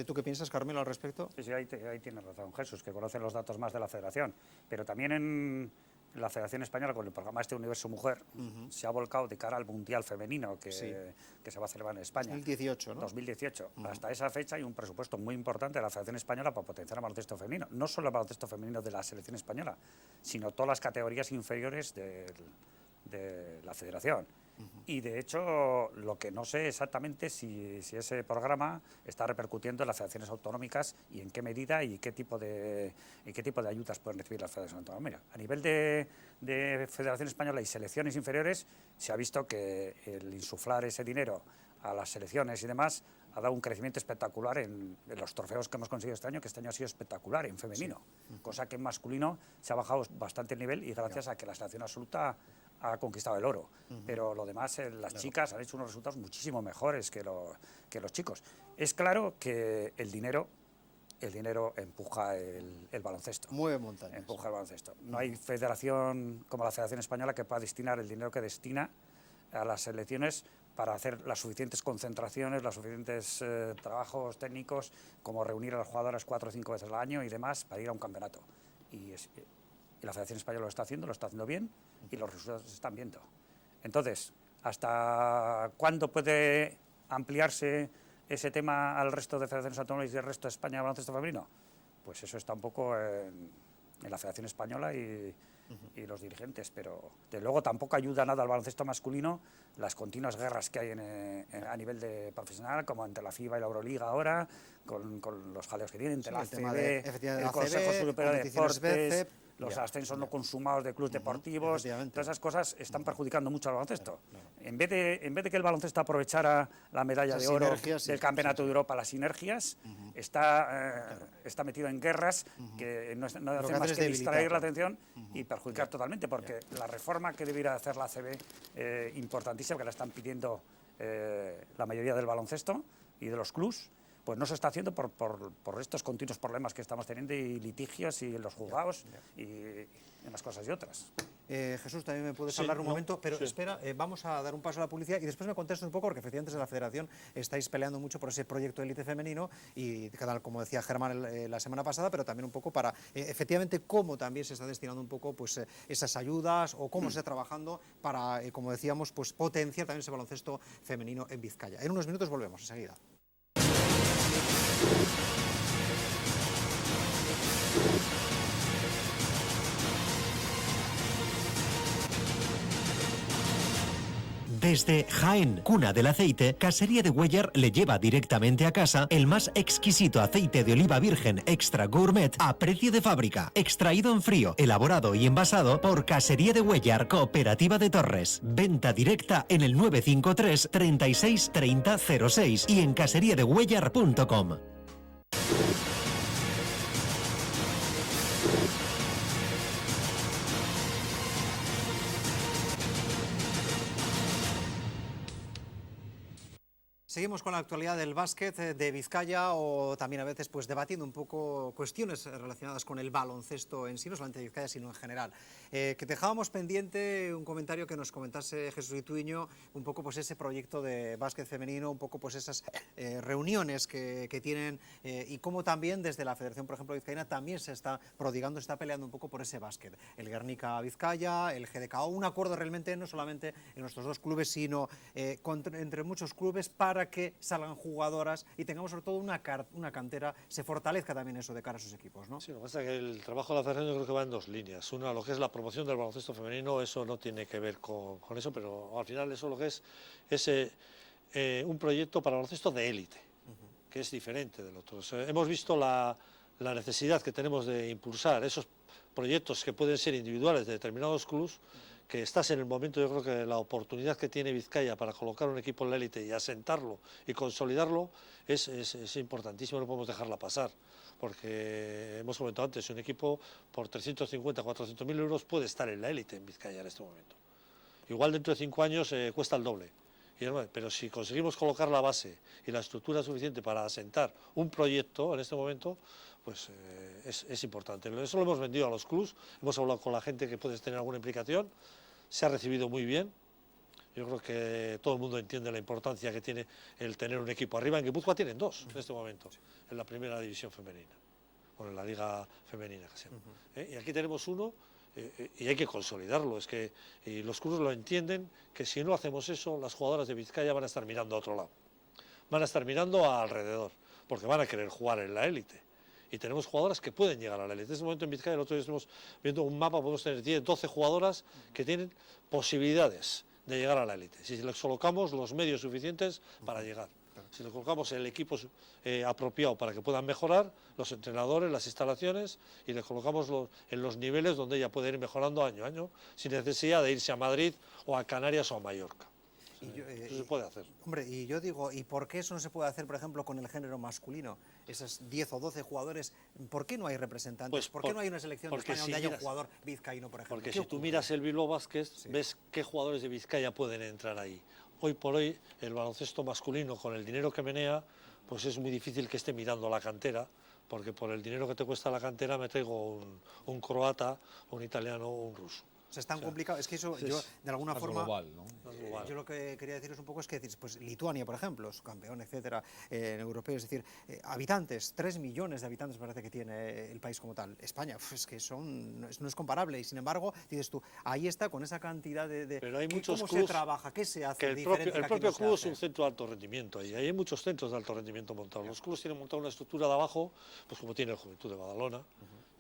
¿Tú qué piensas, Carmelo, al respecto? Sí, ahí tienes razón, Jesús, que conoce los datos más de la federación. Pero también en la Federación Española, con el programa este Universo Mujer, se ha volcado de cara al Mundial Femenino que se va a celebrar en España. 2018, ¿no? 2018. Hasta esa fecha hay un presupuesto muy importante de la Federación Española para potenciar el baloncesto femenino. No solo el baloncesto femenino de la selección española, sino todas las categorías inferiores de la Federación. Y de hecho, lo que no sé exactamente si ese programa está repercutiendo en las federaciones autonómicas y en qué medida y qué tipo de ayudas pueden recibir las federaciones autonómicas. A nivel de Federación Española y selecciones inferiores, se ha visto que el insuflar ese dinero a las selecciones y demás ha dado un crecimiento espectacular en los trofeos que hemos conseguido este año, que este año ha sido espectacular en femenino, cosa que en masculino se ha bajado bastante el nivel y gracias a que la selección absoluta ha conquistado el oro, pero lo demás, las chicas han hecho unos resultados muchísimo mejores que los chicos. Es claro que el dinero empuja el baloncesto. Mueve montañas. Empuja el baloncesto. No hay federación como la Federación Española que pueda destinar el dinero que destina a las selecciones para hacer las suficientes concentraciones, los suficientes trabajos técnicos, como reunir a las jugadoras 4 o 5 veces al año y demás para ir a un campeonato. Y la Federación Española lo está haciendo bien y los resultados se están viendo. Entonces, ¿hasta cuándo puede ampliarse ese tema al resto de federaciones autonómicas y el resto de España de baloncesto femenino? Pues eso está un poco en la Federación Española y los dirigentes, pero de luego tampoco ayuda nada al baloncesto masculino las continuas guerras que hay a nivel de profesional, como entre la FIBA y la Euroliga ahora, con los jaleos que tienen, entre la ACB, el Consejo Superior de Deportes, los ascensos no consumados de clubes deportivos, todas esas cosas están perjudicando mucho al baloncesto. En vez de que el baloncesto aprovechara la medalla de oro del Campeonato de Europa, las sinergias, está metido en guerras que no hacen más que distraer la atención y perjudicar totalmente, porque la reforma que debiera hacer la ACB, importantísima, que la están pidiendo la mayoría del baloncesto y de los clubs, pues no se está haciendo por estos continuos problemas que estamos teniendo y litigios y los juzgados y unas cosas y otras. Jesús, también me puedes hablar un momento, pero espera, vamos a dar un paso a la publicidad y después me contestas un poco, porque efectivamente desde la Federación estáis peleando mucho por ese proyecto de élite femenino y, como decía Germán la semana pasada, pero también un poco para, efectivamente, cómo también se está destinando un poco pues, esas ayudas o cómo se está trabajando para, como decíamos, pues potenciar también ese baloncesto femenino en Vizcaya. En unos minutos volvemos, enseguida. Desde Jaén, cuna del aceite, Casería de Huellar le lleva directamente a casa el más exquisito aceite de oliva virgen extra gourmet a precio de fábrica, extraído en frío, elaborado y envasado por Casería de Huellar, Cooperativa de Torres. Venta directa en el 953 36 30 06 y en caseriadehuellar.com. Seguimos con la actualidad del básquet de Vizcaya o también a veces pues debatiendo un poco cuestiones relacionadas con el baloncesto en sí, no solamente de Vizcaya sino en general. Que dejábamos pendiente un comentario que nos comentase Jesús Ituiño, un poco pues ese proyecto de básquet femenino, un poco pues esas reuniones que tienen y cómo también desde la Federación, por ejemplo, vizcaína también se está prodigando, se está peleando un poco por ese básquet. El Guernica Vizcaya, el GDKO, un acuerdo realmente no solamente en nuestros dos clubes sino entre muchos clubes para que salgan jugadoras y tengamos sobre todo una cantera, se fortalezca también eso de cara a sus equipos, ¿no? Sí, lo que pasa es que el trabajo de la Federación yo creo que va en dos líneas. Una, lo que es la promoción del baloncesto femenino, eso no tiene que ver con eso, pero al final eso lo que es un proyecto para el baloncesto de élite, que es diferente del otro. O sea, hemos visto la necesidad que tenemos de impulsar esos proyectos que pueden ser individuales de determinados clubes, que estás en el momento, yo creo que la oportunidad que tiene Vizcaya para colocar un equipo en la élite y asentarlo y consolidarlo es importantísimo, no podemos dejarla pasar, porque hemos comentado antes, un equipo por 350, 400.000 euros puede estar en la élite en Vizcaya en este momento. Igual dentro de 5 años cuesta el doble Pero si conseguimos colocar la base y la estructura suficiente para asentar un proyecto en este momento, pues es importante. Eso lo hemos vendido a los clubs, hemos hablado con la gente que puede tener alguna implicación, se ha recibido muy bien. Yo creo que todo el mundo entiende la importancia que tiene el tener un equipo arriba. En Guipúzcoa tienen dos en este momento, en la primera división femenina, o en la liga femenina que se llama. Y aquí tenemos uno, y hay que consolidarlo. Es que y los clubes lo entienden, que si no hacemos eso, las jugadoras de Vizcaya van a estar mirando a otro lado. Van a estar mirando alrededor, porque van a querer jugar en la élite. Y tenemos jugadoras que pueden llegar a la élite. En este momento en Vizcaya, el otro día estuvimos viendo un mapa, podemos tener 10, 12 jugadoras que tienen posibilidades de llegar a la élite, si les colocamos los medios suficientes para llegar. Si le colocamos el equipo apropiado para que puedan mejorar, los entrenadores, las instalaciones, y le colocamos en los niveles donde ella puede ir mejorando año a año, sin necesidad de irse a Madrid o a Canarias o a Mallorca. Eso se puede hacer. Hombre, y yo digo, ¿y por qué eso no se puede hacer, por ejemplo, con el género masculino? Esas 10 o 12 jugadores, ¿por qué no hay representantes? Pues ¿Por qué no hay una selección de España donde haya un jugador vizcaíno, por ejemplo? Porque si tú miras el Bilbao Basket, ves qué jugadores de Vizcaya pueden entrar ahí. Hoy por hoy, el baloncesto masculino, con el dinero que menea, pues es muy difícil que esté mirando la cantera, porque por el dinero que te cuesta la cantera me traigo un croata, un italiano o un ruso. O sea, es tan complicado, es que eso yo de alguna forma, global, ¿no? yo lo que quería deciros un poco es que pues Lituania, por ejemplo, su campeón, etcétera, en europeo, es decir, habitantes, 3 millones de habitantes parece que tiene el país como tal. España, pues que no es comparable, y sin embargo, dices tú, ahí está con esa cantidad de Pero hay muchos ¿cómo clubs se trabaja? ¿Qué se hace? que el propio club es un centro de alto rendimiento, y hay muchos centros de alto rendimiento montados. Los clubes tienen montado una estructura de abajo, pues como tiene el Juventud de Badalona.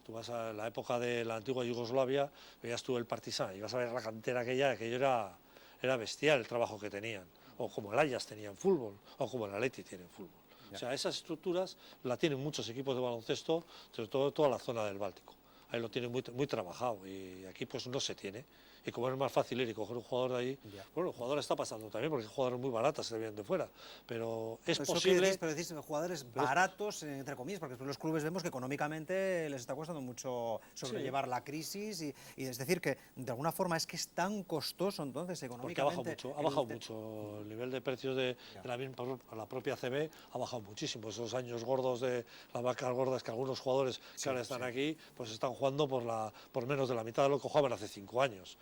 Tú vas a la época de la antigua Yugoslavia, veías tú el Partizan, y vas a ver la cantera aquello era bestial el trabajo que tenían, o como el Ajax tenía en fútbol, o como el Atleti tiene en fútbol. O sea, esas estructuras la tienen muchos equipos de baloncesto, sobre todo toda la zona del Báltico. Ahí lo tienen muy trabajado, y aquí pues no se tiene. Y como es más fácil ir y coger un jugador de ahí, bueno, el jugador está pasando también, porque hay jugadores muy baratos que se vienen de fuera, pero es posible... Pero decís jugadores baratos, entre comillas, porque después los clubes vemos que económicamente les está costando mucho sobrellevar la crisis, y es decir, que de alguna forma es que es tan costoso entonces económicamente... Porque ha bajado mucho el nivel de precios de la propia CB, ha bajado muchísimo. Esos años gordos de las vacas gordas que algunos jugadores que ahora están aquí, pues están jugando por menos de la mitad de lo que jugaban hace 5 años.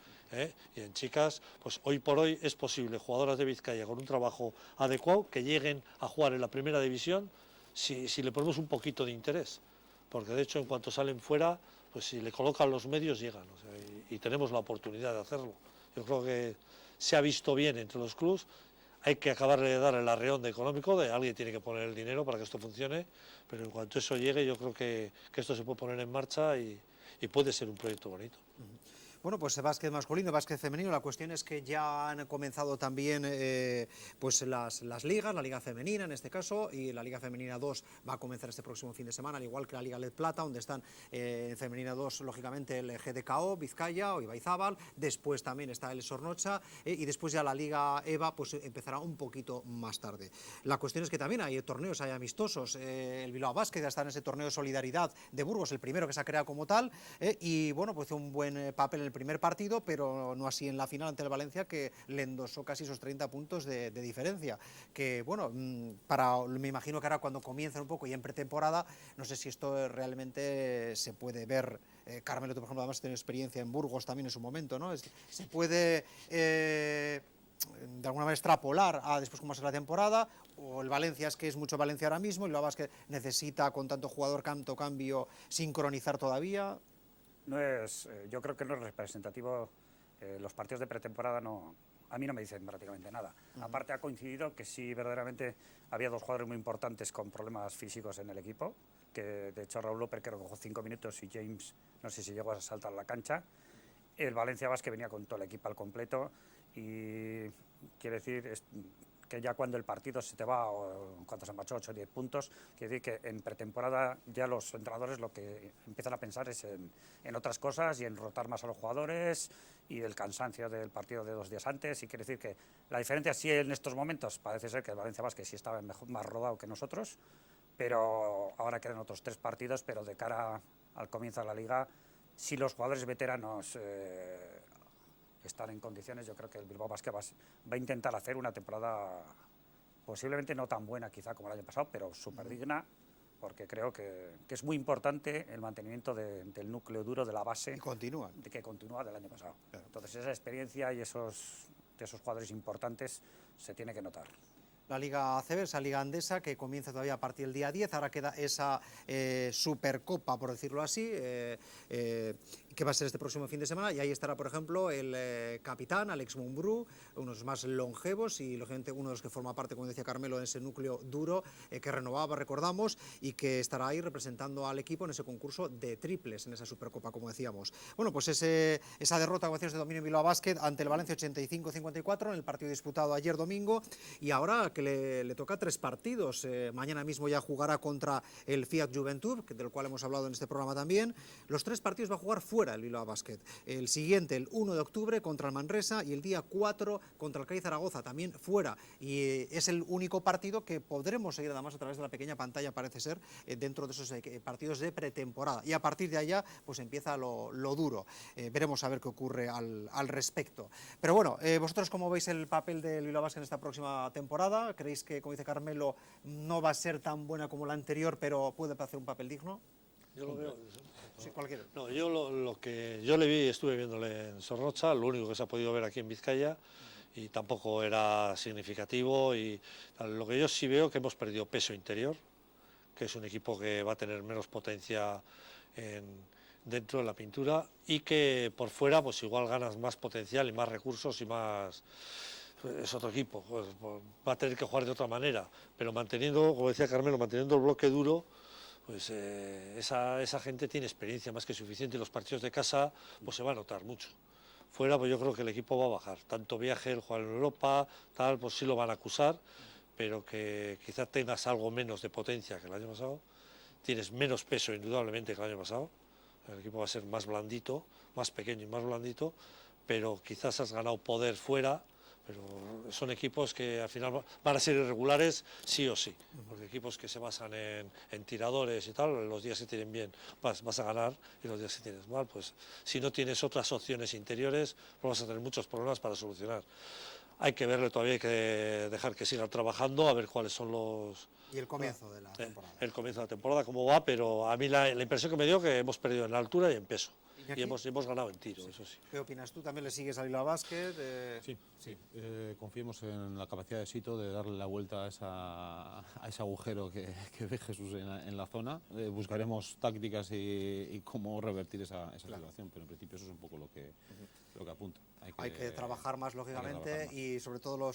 Y en chicas, pues hoy por hoy es posible jugadoras de Vizcaya con un trabajo adecuado que lleguen a jugar en la primera división si le ponemos un poquito de interés, porque de hecho en cuanto salen fuera, pues si le colocan los medios llegan, o sea, y tenemos la oportunidad de hacerlo. Yo creo que se ha visto bien entre los clubes. Hay que acabar de dar el arreón de económico, alguien tiene que poner el dinero para que esto funcione, pero en cuanto eso llegue yo creo que esto se puede poner en marcha y puede ser un proyecto bonito. Bueno, pues básquet masculino, básquet femenino, la cuestión es que ya han comenzado también pues las ligas, la Liga Femenina en este caso, y la Liga Femenina 2 va a comenzar este próximo fin de semana, al igual que la Liga LED Plata, donde están en Femenina 2, lógicamente, el GDKO, Vizcaya o Ibaizábal, después también está el Sornocha, y después ya la Liga EVA pues empezará un poquito más tarde. La cuestión es que también hay torneos, hay amistosos, el Bilbao Basket ya está en ese torneo de solidaridad de Burgos, el primero que se ha creado como tal, y bueno, pues hizo un buen papel en el primer partido, pero no así en la final ante el Valencia, que le endosó casi esos 30 puntos de diferencia, que bueno, me imagino que ahora cuando comiencen un poco y en pretemporada, no sé si esto realmente se puede ver. Carmelo, tú, por ejemplo, además tiene experiencia en Burgos también en su momento, ¿no? Se puede de alguna manera extrapolar a después cómo va a ser la temporada, o el Valencia es que es mucho Valencia ahora mismo, y luego es que necesita con tanto jugador, tanto cambio, sincronizar todavía. No es, yo creo que no es representativo, los partidos de pretemporada a mí no me dicen prácticamente nada. Aparte ha coincidido que sí, verdaderamente había 2 jugadores muy importantes con problemas físicos en el equipo, que de hecho Raúl López creo que jugó 5 minutos y James no sé si llegó a saltar la cancha. El Valencia Basket venía con todo el equipo al completo, y quiere decir que ya cuando el partido se te va, o cuando se han bachado 8 o 10 puntos, quiere decir que en pretemporada ya los entrenadores lo que empiezan a pensar es en otras cosas y en rotar más a los jugadores y el cansancio del partido de 2 días antes. Y quiere decir que la diferencia sí en estos momentos parece ser que el Valencia Basket sí estaba más rodado que nosotros, pero ahora quedan otros 3 partidos, pero de cara al comienzo de la liga, si los jugadores veteranos estar en condiciones. Yo creo que el Bilbao Basket va a intentar hacer una temporada posiblemente no tan buena quizá como el año pasado, pero súper digna, porque creo que es muy importante el mantenimiento del núcleo duro, de la base. Y continúa. Que continúa del año pasado. Claro. Entonces esa experiencia y de esos jugadores importantes se tiene que notar. La Liga ACB, esa Liga Andesa, que comienza todavía a partir del día 10, ahora queda esa Supercopa, por decirlo así, que va a ser este próximo fin de semana, y ahí estará, por ejemplo, el capitán, Alex Mumbrú, uno de los más longevos y, lógicamente, uno de los que forma parte, como decía Carmelo, en ese núcleo duro que renovaba, recordamos, y que estará ahí representando al equipo en ese concurso de triples, en esa Supercopa, como decíamos. Bueno, pues esa derrota, como decíamos, de dominio en Bilbao Basket ante el Valencia 85-54 en el partido disputado ayer domingo, y ahora que le toca 3 partidos. Mañana mismo ya jugará contra el Fiat Juventud, del cual hemos hablado en este programa también. Los 3 partidos va a jugar fuera el Bilbao Basket. El siguiente, el 1 de octubre, contra el Manresa, y el día 4 contra el CAI Zaragoza, también fuera. Y es el único partido que podremos seguir además a través de la pequeña pantalla, parece ser, dentro de esos partidos de pretemporada. Y a partir de allá, pues empieza lo duro. Veremos a ver qué ocurre al respecto. Pero bueno, vosotros, ¿cómo veis el papel del Bilbao Basket en esta próxima temporada? ¿Creéis que, como dice Carmelo, no va a ser tan buena como la anterior, pero puede hacer un papel digno? Yo lo veo. Sí, cualquiera. No, yo lo que yo le vi, estuve viéndole en Zorrocha, lo único que se ha podido ver aquí en Vizcaya, y tampoco era significativo. Y lo que yo sí veo, que hemos perdido peso interior, que es un equipo que va a tener menos potencia dentro de la pintura, y que por fuera pues igual ganas más potencial y más recursos y más. Es otro equipo, pues, va a tener que jugar de otra manera, pero manteniendo, como decía Carmelo, manteniendo el bloque duro, pues esa gente tiene experiencia más que suficiente, y los partidos de casa pues se va a notar mucho. Fuera, pues yo creo que el equipo va a bajar, tanto viaje, el jugar en Europa, tal, pues sí lo van a acusar, pero que quizás tengas algo menos de potencia que el año pasado, tienes menos peso indudablemente que el año pasado, el equipo va a ser más blandito, más pequeño y más blandito, pero quizás has ganado poder fuera. Pero son equipos que al final van a ser irregulares sí o sí, porque equipos que se basan en tiradores y tal, los días que tienen bien vas a ganar, y los días que tienes mal, pues si no tienes otras opciones interiores, pues vas a tener muchos problemas para solucionar. Hay que verle todavía, hay que dejar que sigan trabajando, a ver cuáles son los... Y el comienzo de la temporada. El comienzo de la temporada, cómo va, pero a mí la impresión que me dio que hemos perdido en altura y en peso. Y hemos ganado en tiro, sí. Eso sí. ¿Qué opinas tú? ¿También le sigues al Bilbao Basket? Sí. Confiemos en la capacidad de Sito de darle la vuelta a ese agujero que ve Jesús en la zona. Buscaremos tácticas y cómo revertir esa situación, pero en principio eso es un poco lo que apunta. Hay que trabajar más, lógicamente, y sobre todo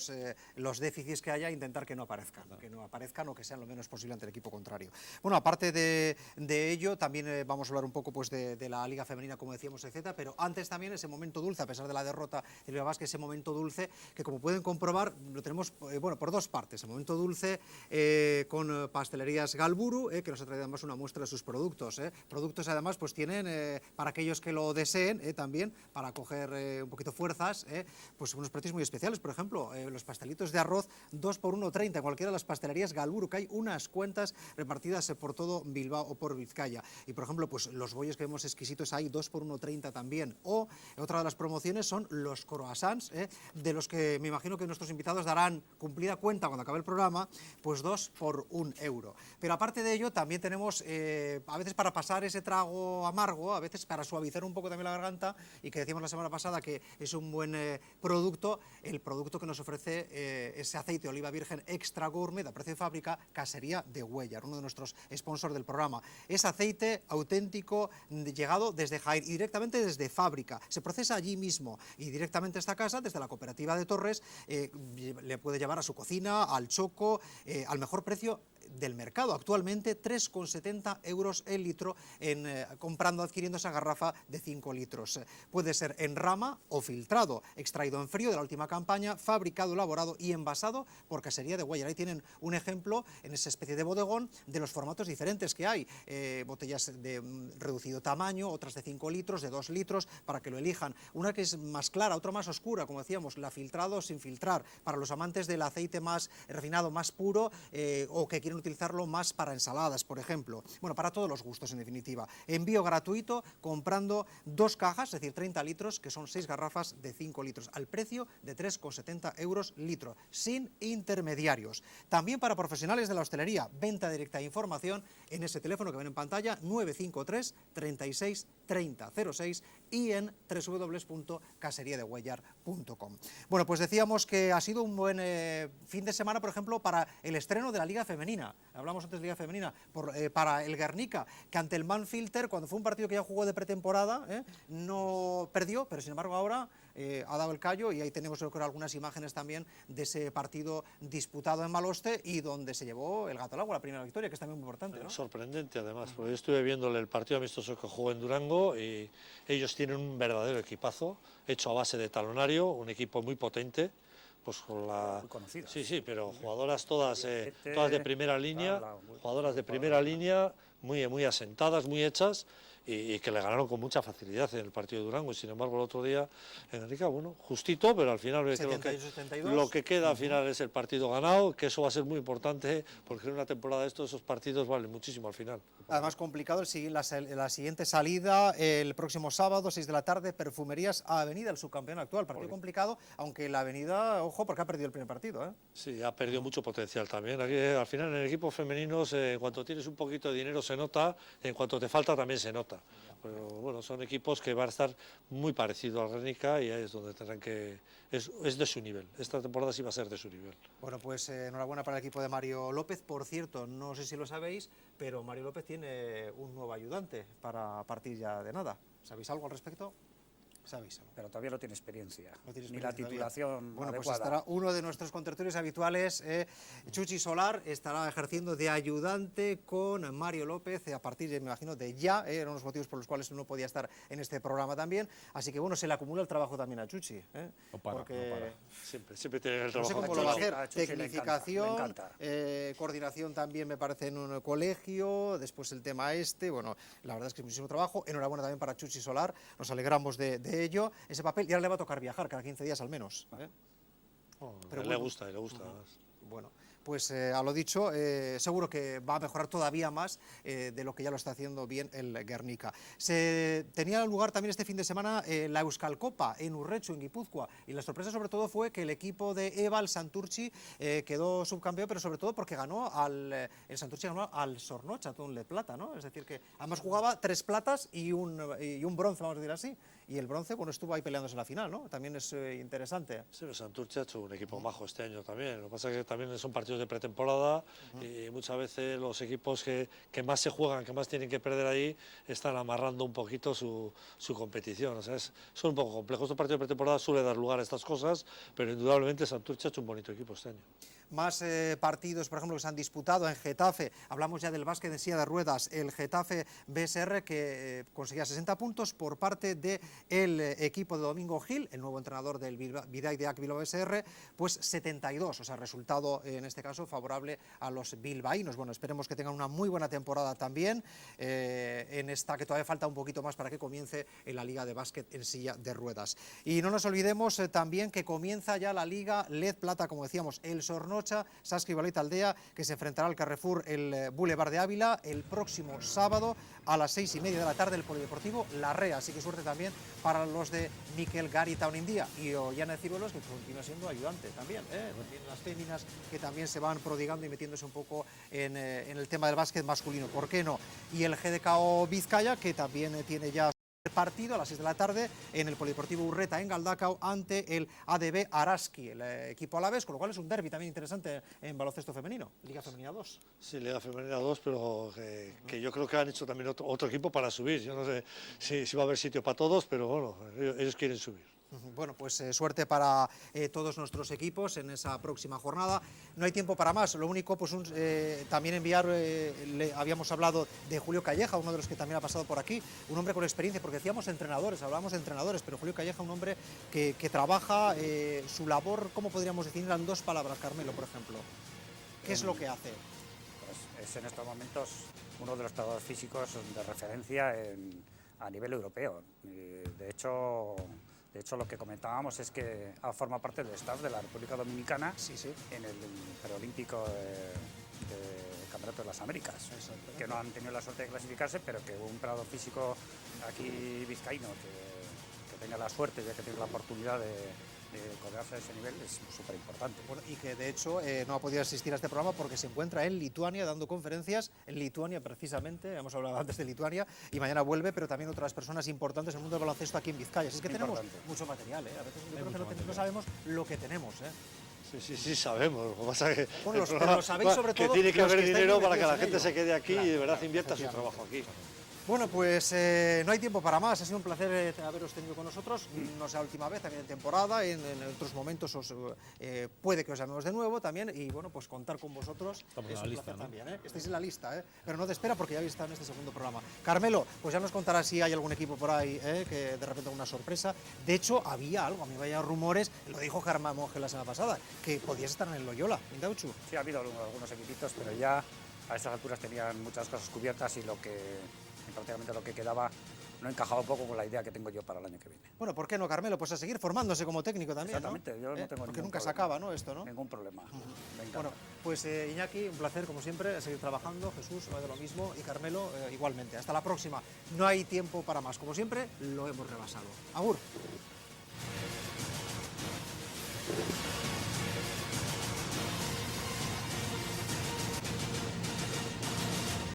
los déficits que haya, intentar que no aparezcan, o que sean lo menos posible ante el equipo contrario. Bueno, aparte de ello, también vamos a hablar un poco pues, de la Liga Femenina, como decíamos, etcétera, pero antes también ese momento dulce, a pesar de la derrota del Bilbao Basket, ese momento dulce, que como pueden comprobar, lo tenemos por 2 partes. El momento dulce con Pastelerías Galburu, que nos ha traído además una muestra de sus productos. Productos además pues tienen, para aquellos que lo deseen, también, para coger un poquito fuerzas, pues unos precios muy especiales. Por ejemplo, los pastelitos de arroz 2 por 1,30 en cualquiera de las pastelerías Galburu, que hay unas cuentas repartidas por todo Bilbao o por Vizcaya. Y por ejemplo, pues los bollos que vemos exquisitos hay 2 por 1,30 también. O otra de las promociones son los croissants, de los que me imagino que nuestros invitados darán cumplida cuenta cuando acabe el programa, pues 2 por 1 euro. Pero aparte de ello, también tenemos, a veces para pasar ese trago amargo, a veces para suavizar un poco también la garganta, y que decíamos la semana pasada que es un buen producto, el producto que nos ofrece ese aceite de oliva virgen extra gourmet a precio de fábrica, Casería de Huellar, uno de nuestros sponsors del programa. Es aceite auténtico, llegado desde Jaén y directamente desde fábrica. Se procesa allí mismo y directamente a esta casa, desde la cooperativa de Torres, le puede llevar a su cocina, al choco, al mejor precio del mercado. Actualmente 3,70 euros el litro adquiriendo esa garrafa de 5 litros. Puede ser en rama o filtrado, extraído en frío de la última campaña, fabricado, elaborado y envasado por Casería de Huellar. Ahí tienen un ejemplo en esa especie de bodegón de los formatos diferentes que hay. Botellas de reducido tamaño, otras de 5 litros, de 2 litros, para que lo elijan. Una que es más clara, otra más oscura, como decíamos, la filtrado sin filtrar, para los amantes del aceite más refinado, más puro, o que quieren utilizarlo más para ensaladas, por ejemplo. Bueno, para todos los gustos, en definitiva. Envío gratuito comprando 2 cajas, es decir, 30 litros, que son 6 garrafas de 5 litros, al precio de 3,70 euros litro, sin intermediarios. También para profesionales de la hostelería, venta directa e información en ese teléfono que ven en pantalla, 953 36 30 06, y en www.caseriadehuellar.com. Bueno, pues decíamos que ha sido un buen fin de semana, por ejemplo, para el estreno de la Liga Femenina. Hablamos antes de Liga Femenina, para el Guernica, que ante el Manfilter, cuando fue un partido que ya jugó de pretemporada, no perdió, pero sin embargo ahora ha dado el callo, y ahí tenemos, yo creo, algunas imágenes también de ese partido disputado en Maloste y donde se llevó el gato al agua, la primera victoria, que es también muy importante, ¿no? Sorprendente, además, porque yo estuve viéndole el partido amistoso que jugó en Durango y ellos tienen un verdadero equipazo, hecho a base de talonario, un equipo muy potente, pues con la... Muy conocidas. Sí, pero jugadoras todas de primera línea, jugadoras de primera línea, muy asentadas, muy hechas, y que le ganaron con mucha facilidad en el partido de Durango. Y sin embargo, el otro día en Enrique, bueno, justito, pero al final lo que queda al final es el partido ganado, que eso va a ser muy importante, porque en una temporada de esos partidos valen muchísimo al final. Además, complicado la siguiente salida, el próximo sábado, 6 de la tarde, Perfumerías a Avenida, el subcampeón actual. Partido complicado, aunque la Avenida, ojo, porque ha perdido el primer partido, ¿eh? Sí, ha perdido mucho potencial también. Aquí, al final, en el equipo femenino, en cuanto tienes un poquito de dinero se nota, en cuanto te falta también se nota. Pero bueno, son equipos que van a estar muy parecidos al Guernica, y ahí es donde tendrán que... Es de su nivel. Esta temporada sí va a ser de su nivel. Bueno, pues enhorabuena para el equipo de Mario López. Por cierto, no sé si lo sabéis, pero Mario López tiene un nuevo ayudante para partir ya de nada. ¿Sabéis algo al respecto? Sabéis algo. Pero todavía no tiene experiencia, No tiene ni la experiencia titulación Bueno, pues adecuada. estará uno de nuestros contertulios habituales, Chuchi Solar, estará ejerciendo de ayudante con Mario López a partir, me imagino, de ya. Eran los motivos por los cuales no podía estar en este programa también. Así que, bueno, se le acumula el trabajo también a Chuchi. No para. Siempre tiene el No sé trabajo. cómo lo va a hacer. A Chuchi le Tecnificación, encanta. coordinación también, me parece, en un colegio. Después el tema bueno, la verdad es que es muchísimo trabajo. Enhorabuena también para Chuchi Solar. Nos alegramos de ello. Ese papel, y ahora le va a tocar viajar cada 15 días al menos. Pero le gusta. Bueno, pues a lo dicho, seguro que va a mejorar todavía más de lo que ya lo está haciendo bien el Guernica. Se tenía lugar también este fin de semana la Euskalcopa en Urretxu, en Guipúzcoa, y la sorpresa sobre todo fue que el equipo de Eva, el Santurtzi, quedó subcampeón, pero sobre todo porque ganó el Santurtzi ganó al Sornocha, todo un de plata, ¿no? Es decir, que además jugaba 3 platas y un bronce, vamos a decir así. Y el bronce, bueno, estuvo ahí peleándose en la final, ¿no? También es interesante. Sí, el Santurce ha hecho un equipo majo este año también. Lo que pasa es que también son partidos de pretemporada, y muchas veces los equipos que más se juegan, que más tienen que perder ahí, están amarrando un poquito su competición. O sea, son un poco complejos. Estos partidos de pretemporada suele dar lugar a estas cosas, pero indudablemente Santurce ha hecho un bonito equipo este año. Más partidos, por ejemplo, que se han disputado en Getafe. Hablamos ya del básquet en silla de ruedas. El Getafe BSR, que conseguía 60 puntos por parte del equipo de Domingo Gil, el nuevo entrenador del Bidaideac Bilbao BSR, pues 72. O sea, resultado en este caso favorable a los bilbaínos. Bueno, esperemos que tengan una muy buena temporada también en esta, que todavía falta un poquito más para que comience en la Liga de Básquet en silla de ruedas. Y no nos olvidemos también que comienza ya la Liga LED Plata, como decíamos, el Sornocha, Saski Baleta Aldea, que se enfrentará al Carrefour, el Boulevard de Ávila, el próximo sábado a las 6:30 de la tarde, el Polideportivo Larrea. Así que suerte también para los de Miquel Gari Taunindía y Ollana Ciruelos, que continúa siendo ayudante también, las féminas que también se van prodigando y metiéndose un poco en el tema del básquet masculino, ¿por qué no? Y el GDKO Vizcaya, que también tiene ya partido a las 6 de la tarde en el Polideportivo Urreta en Galdakao ante el ADB Araski, el equipo alavés, con lo cual es un derbi también interesante en baloncesto femenino, Liga Femenina 2. Sí, Liga Femenina 2, pero que yo creo que han hecho también otro equipo para subir. Yo no sé si va a haber sitio para todos, pero bueno, ellos quieren subir. Bueno, pues suerte para todos nuestros equipos en esa próxima jornada. No hay tiempo para más, lo único, pues también enviar, habíamos hablado de Julio Calleja, uno de los que también ha pasado por aquí, un hombre con experiencia, porque decíamos entrenadores, hablábamos de entrenadores, pero Julio Calleja, un hombre que trabaja su labor, ¿cómo podríamos definirla en 2 palabras, Carmelo, por ejemplo? ¿Qué es lo que hace? Pues es en estos momentos uno de los preparadores físicos de referencia a nivel europeo. De hecho, lo que comentábamos es que forma parte del staff de la República Dominicana Sí. en el preolímpico del Campeonato de las Américas, que no han tenido la suerte de clasificarse, pero que un preparador físico aquí vizcaíno que tenga la suerte de que tenga la oportunidad de codearse a ese nivel es súper importante. Bueno, y que de hecho no ha podido asistir a este programa porque se encuentra en Lituania dando conferencias, en Lituania precisamente, hemos hablado antes de Lituania, y mañana vuelve, pero también otras personas importantes en el mundo del baloncesto aquí en Vizcaya. Así es que tenemos mucho material, a veces yo creo que no sabemos lo que tenemos. Sí, sabemos. Lo que pasa es que, bueno, lo sabéis sobre todo que tiene que los haber que dinero estáis para que la metidos en gente ello. se quede aquí y de verdad invierta su efectivamente. trabajo aquí. Bueno, pues no hay tiempo para más. Ha sido un placer haberos tenido con nosotros. No sea la última vez, también en temporada. En otros momentos puede que os llamemos de nuevo también. Y bueno, pues contar con vosotros Estamos en es la un lista, placer ¿no? también. Estáis en la lista, pero no te espera porque ya habéis estado en este segundo programa. Carmelo, pues ya nos contarás si hay algún equipo por ahí que de repente una sorpresa. De hecho, había algo, a mí vaya rumores, lo dijo Germán Monge la semana pasada, que podías estar en el Loyola, en Dauchu. Sí, ha habido algunos equipitos, pero ya a estas alturas tenían muchas cosas cubiertas y prácticamente lo que quedaba no encajaba un poco con la idea que tengo yo para el año que viene. Bueno, ¿por qué no, Carmelo? Pues a seguir formándose como técnico también, Exactamente, ¿no? yo no tengo Porque ningún nunca se problema. acaba, ¿no? Esto, ¿no? Ningún problema. Me encanta. Bueno, pues Iñaki, un placer como siempre, seguir trabajando, Jesús, de lo mismo, y Carmelo, igualmente. Hasta la próxima. No hay tiempo para más. Como siempre, lo hemos rebasado. Agur.